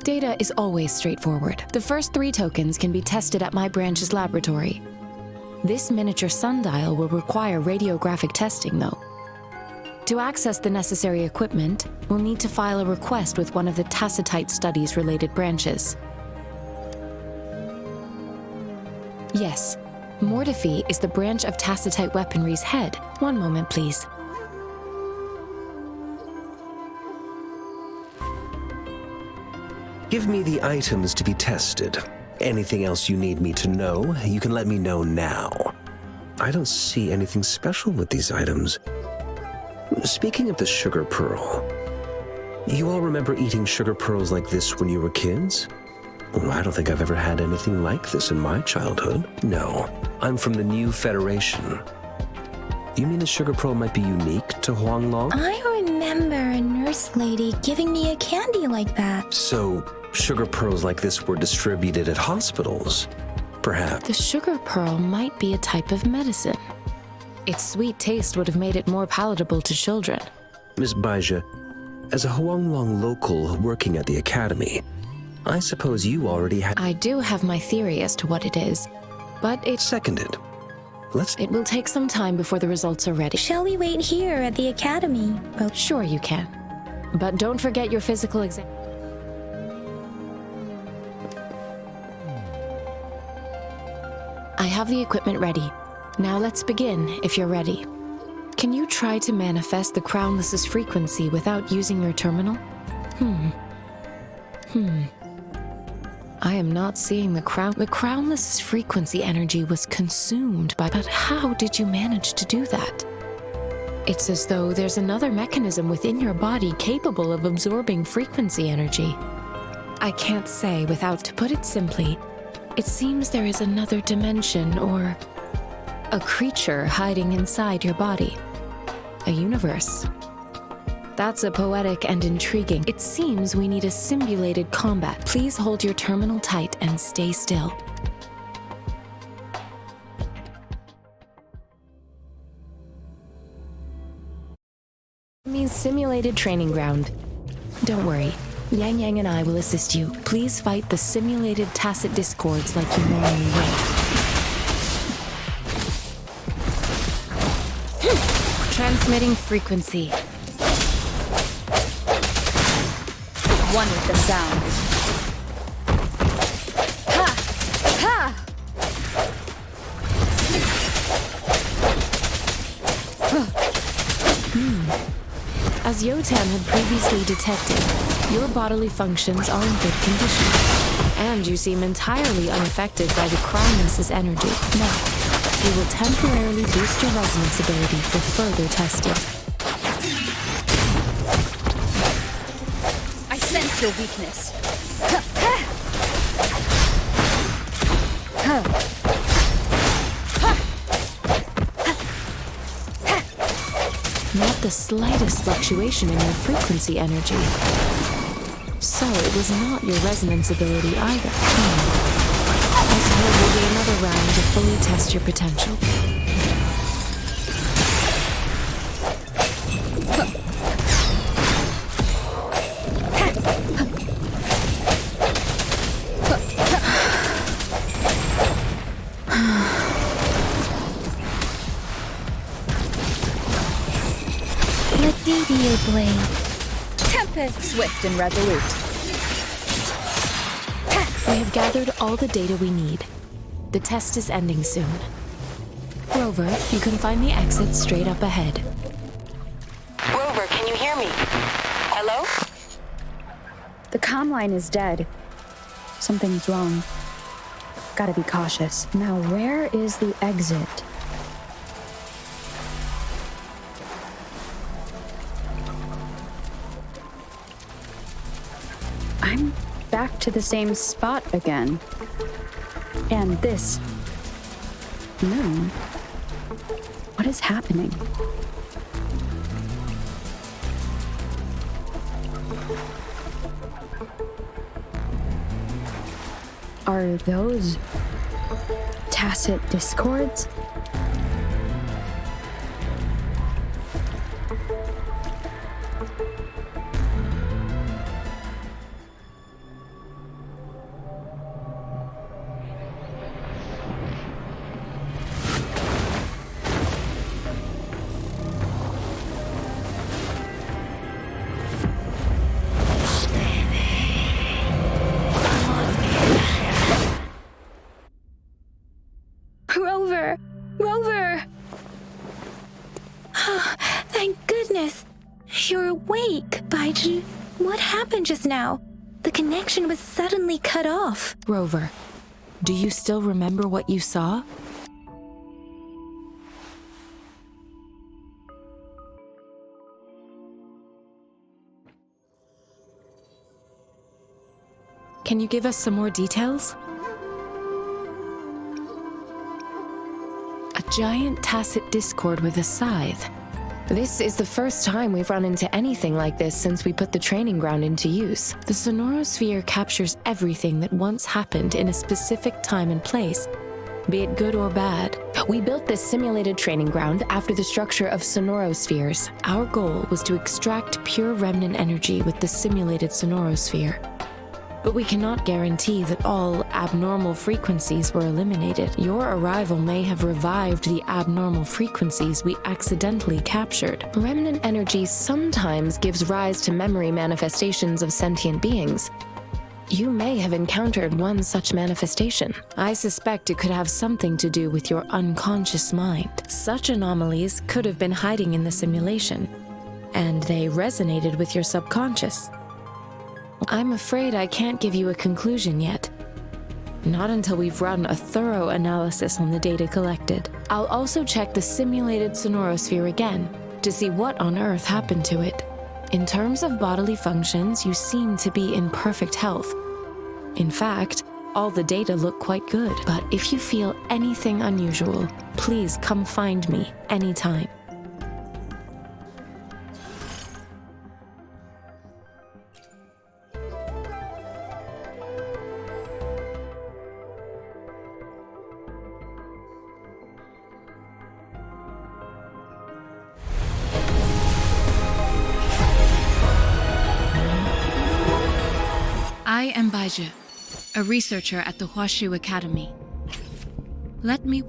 Data is always straightforward. The first 3 tokens can be tested at my branch's laboratory. This miniature sundial will require radiographic testing, though. To access the necessary equipment, we'll need to file a request with one of the Tacitite Studies-related branches. Yes, Mortefi is the branch of Tacitite weaponry's head. One moment, please. Give me the items to be tested. Anything else you need me to know, you can let me know now. I don't see anything special with these items. Speaking of the sugar pearl, you all remember eating sugar pearls like this when you were kids? Well, I don't think I've ever had anything like this in my childhood. No, I'm from the New Federation. You mean the sugar pearl might be unique to Huanglong? I remember a nurse lady giving me a candy like that. So, sugar pearls like this were distributed at hospitals, perhaps? The sugar pearl might be a type of medicine. Its sweet taste would have made it more palatable to children. Miss Baija, as a Huanglong local working at the academy, I suppose you already have... I do have my theory as to what it is, but Seconded. It will take some time before the results are ready. Shall we wait here at the academy? Well, Sure you can. But don't forget your physical exam. I have the equipment ready. Now let's begin, if you're ready. Can you try to manifest the Crownless's frequency without using your terminal? I am not seeing the Crown. The Crownless's frequency energy was consumed by... But how did you manage to do that? It's as though there's another mechanism within your body capable of absorbing frequency energy. I can't say without... To put it simply, it seems there is another dimension or a creature hiding inside your body. A universe. That's a poetic and intriguing. It seems we need a simulated combat. Please hold your terminal tight and stay still. It means simulated training ground. Don't worry. Yang Yang and I will assist you. Please fight the simulated tacit discords like you normally will. Transmitting frequency. One with the sound. Ha! Ha! As Yotan had previously detected, your bodily functions are in good condition, and you seem entirely unaffected by the Crownless's energy. Now, we will temporarily boost your resonance ability for further testing. I sense your weakness. Not the slightest fluctuation in your frequency energy. So it was not your resonance ability either. I suppose will be another round to fully test your potential. let thee be your blade. Tempest, swift and resolute. We have gathered all the data we need. The test is ending soon. Rover, you can find the exit straight up ahead. Rover, can you hear me? Hello? The comm line is dead. Something's wrong. Gotta be cautious. Now, where is the exit? I'm back to the same spot again. And this moon. What is happening? Are those tacit discords? What happened just now? The connection was suddenly cut off. Rover, do you still remember what you saw? Can you give us some more details? A giant tacit discord with a scythe. This is the first time we've run into anything like this since we put the training ground into use. The sonorosphere captures everything that once happened in a specific time and place, be it good or bad. We built this simulated training ground after the structure of sonorospheres. Our goal was to extract pure remnant energy with the simulated sonorosphere. But we cannot guarantee that all abnormal frequencies were eliminated. Your arrival may have revived the abnormal frequencies we accidentally captured. Remnant energy sometimes gives rise to memory manifestations of sentient beings. You may have encountered one such manifestation. I suspect it could have something to do with your unconscious mind. Such anomalies could have been hiding in the simulation, and they resonated with your subconscious. I'm afraid I can't give you a conclusion yet. Not until we've run a thorough analysis on the data collected. I'll also check the simulated sonorosphere again to see what on earth happened to it. In terms of bodily functions, you seem to be in perfect health. In fact, all the data look quite good. But if you feel anything unusual, please come find me anytime. I am Baizhi, a researcher at the Huashu Academy. Let me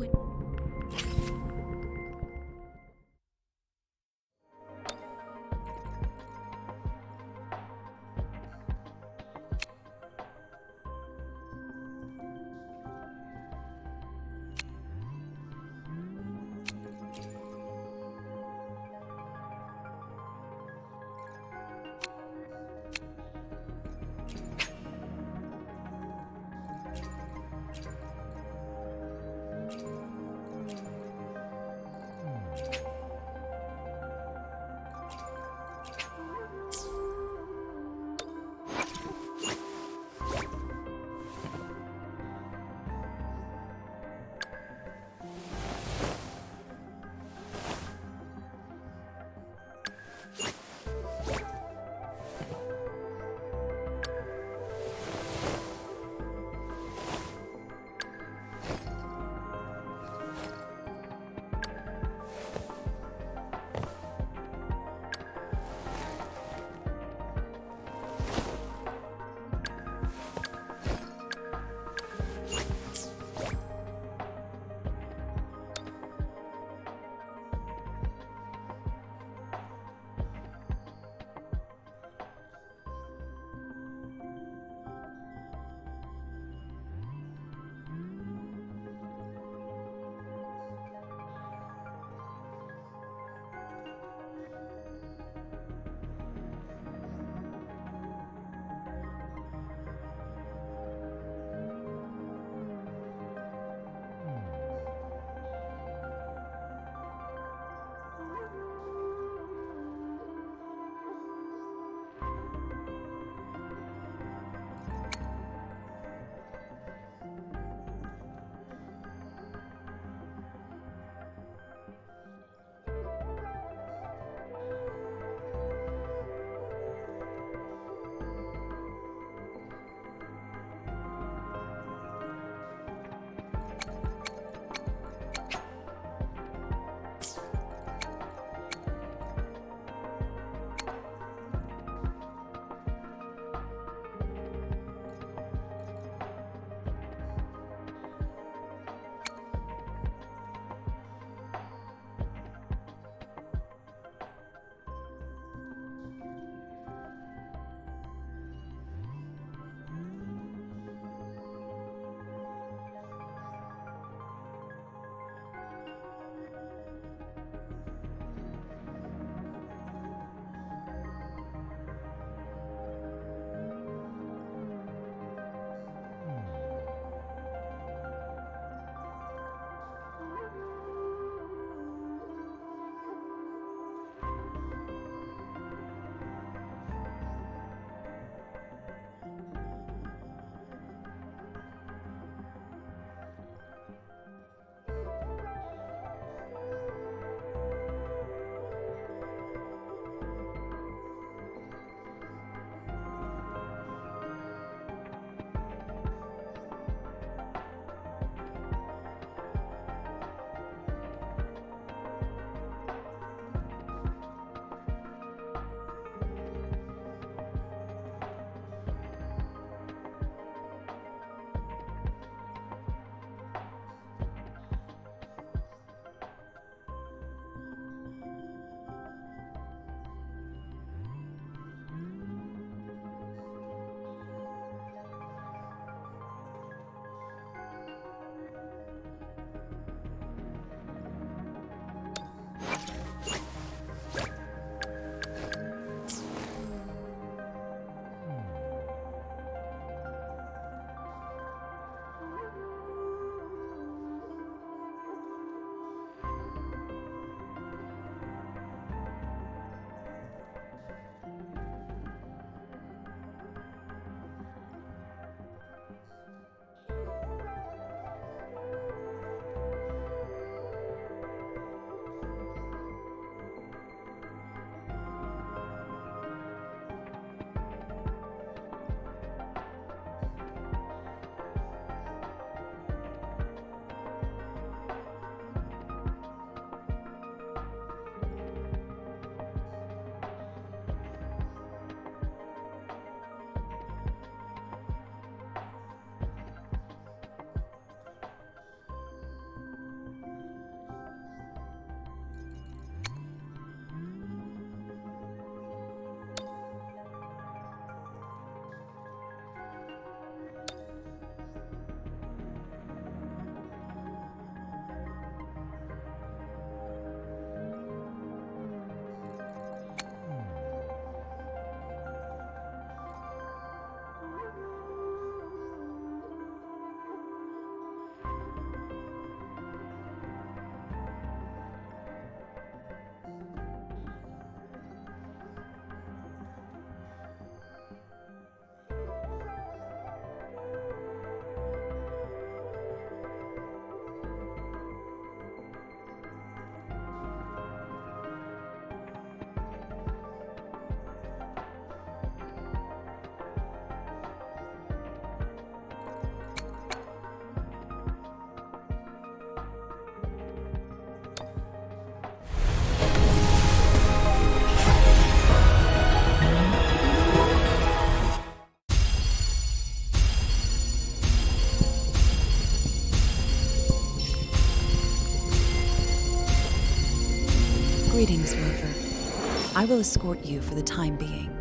I will escort you for the time being.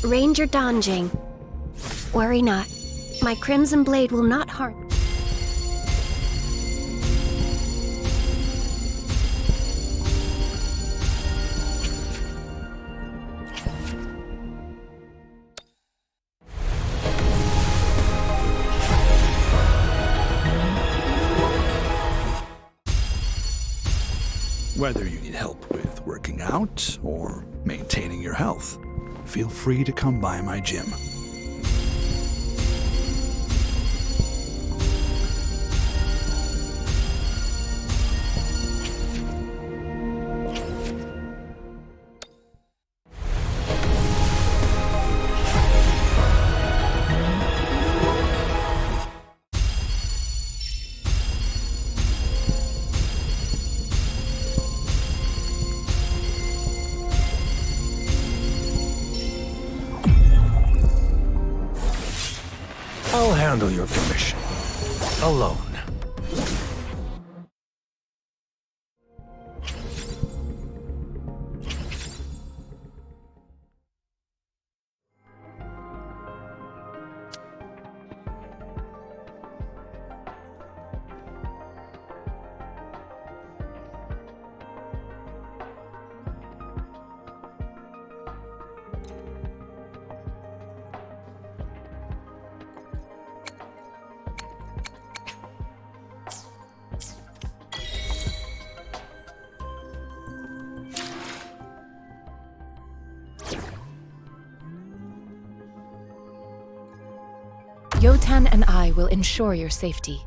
Ranger Donjing. Worry not. My Crimson Blade will not harm. Whether you need help with working out or maintaining your health, feel free to come by my gym. I'll handle your commission. Alone. Yotan and I will ensure your safety.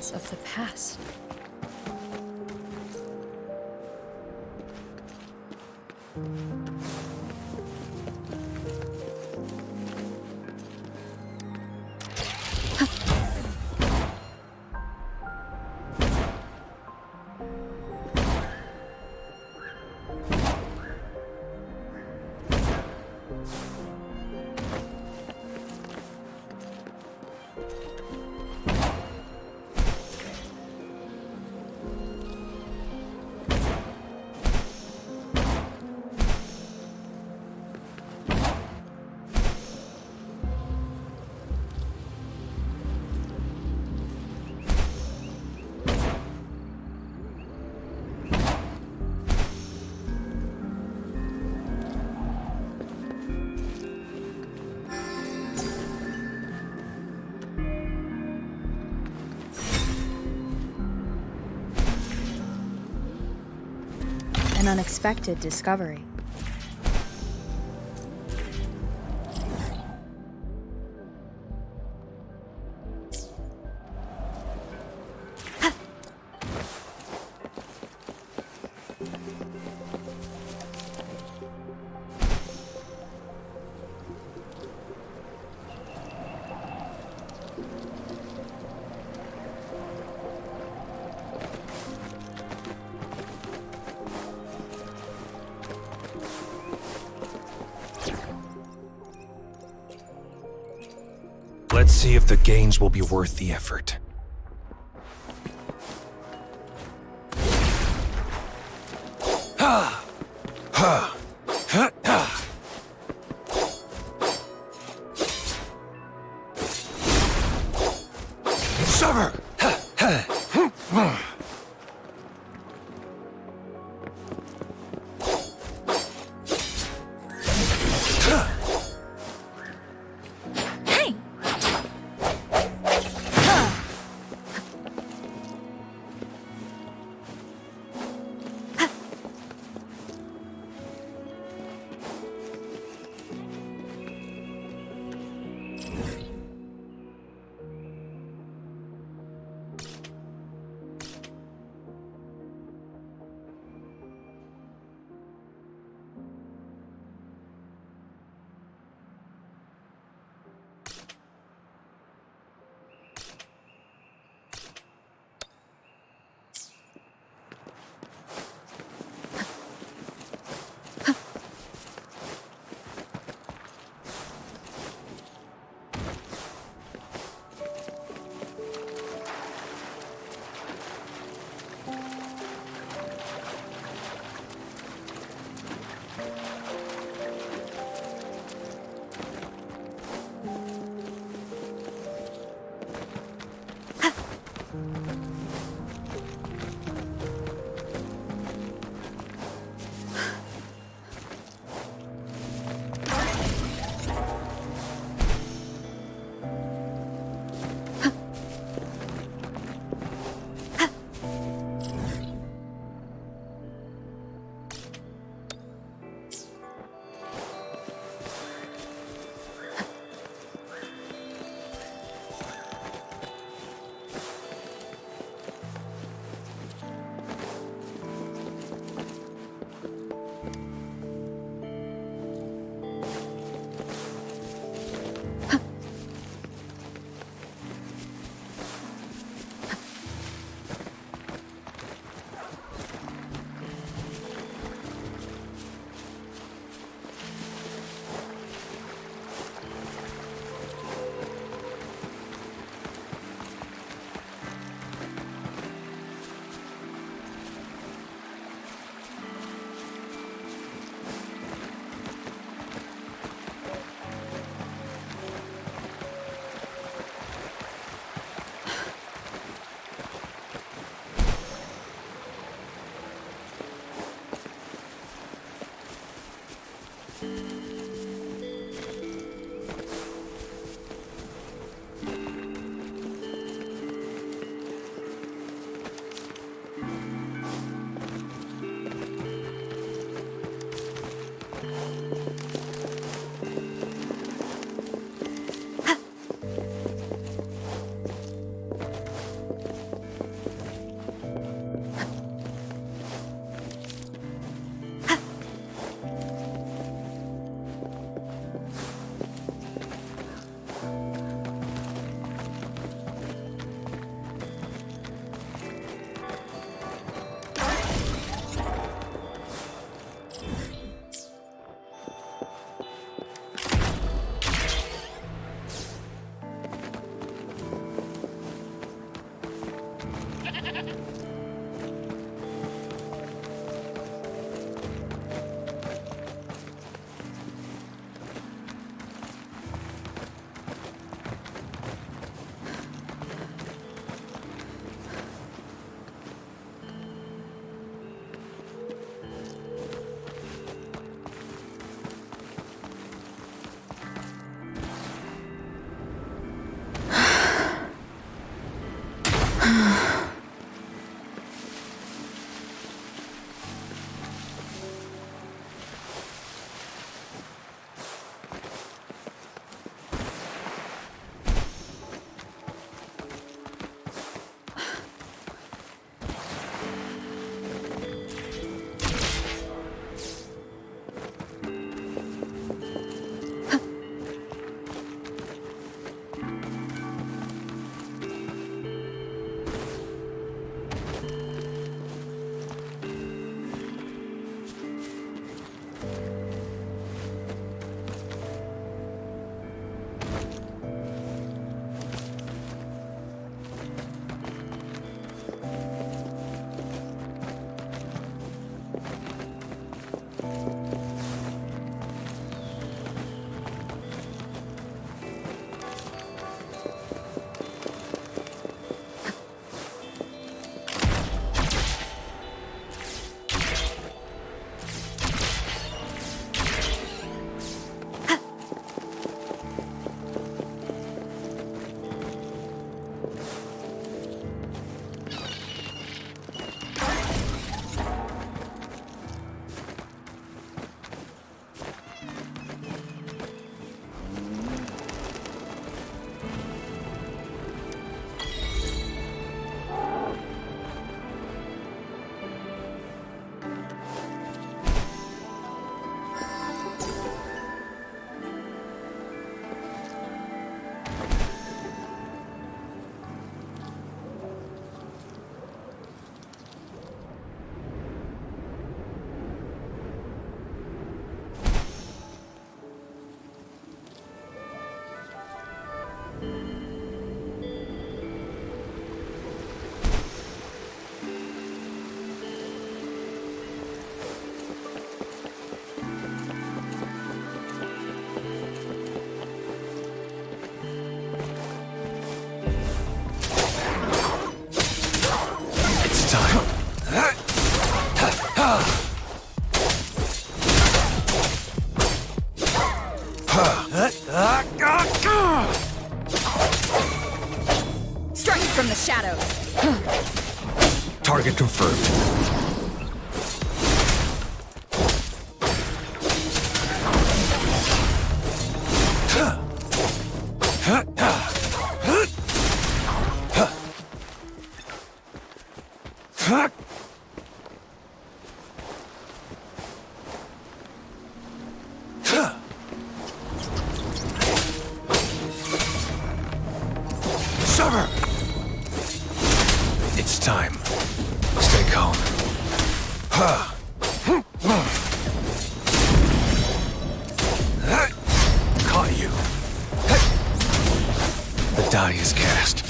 memories of the past. An unexpected discovery. Let's see if the gains will be worth the effort. Sever! Strike from the shadows. Target confirmed. Summer! It's time. Stay calm. Caught you. The die is cast.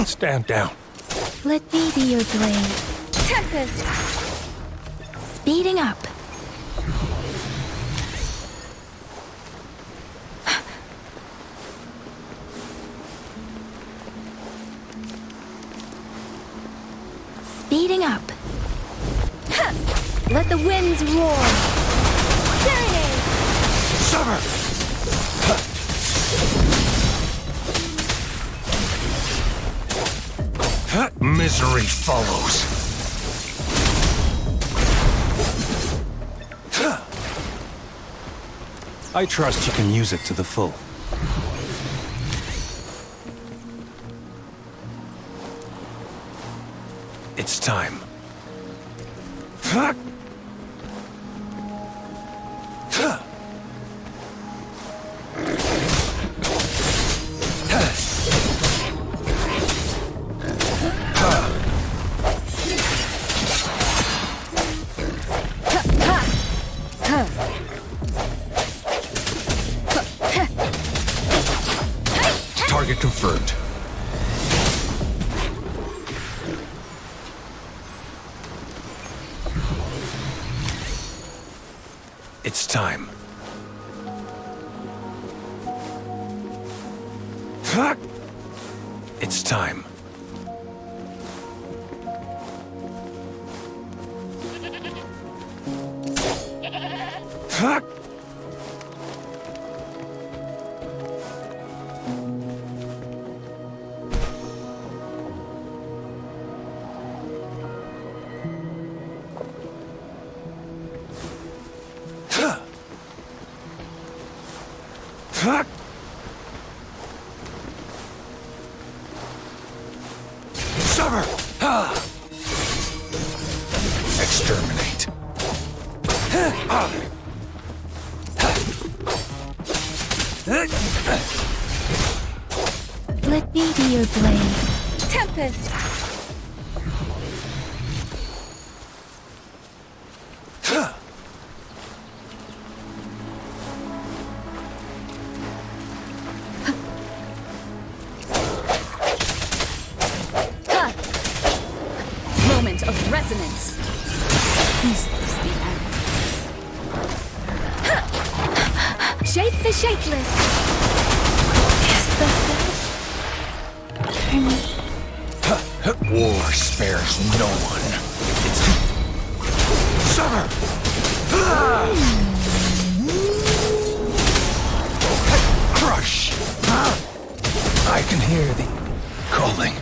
Stand down. Let me be your blade. Tempest! Speeding up. Speeding up. Let the winds roar. Serenade! Summer! Misery follows. I trust you can use it to the full. It's time. Target confirmed. It's time. It's time. Summer! Exterminate. Let me be your blade. Tempest! Moment of resonance. Is this the end? Shake the shakeless. Is this it? War spares no one. Summer! Crush! I can hear the calling.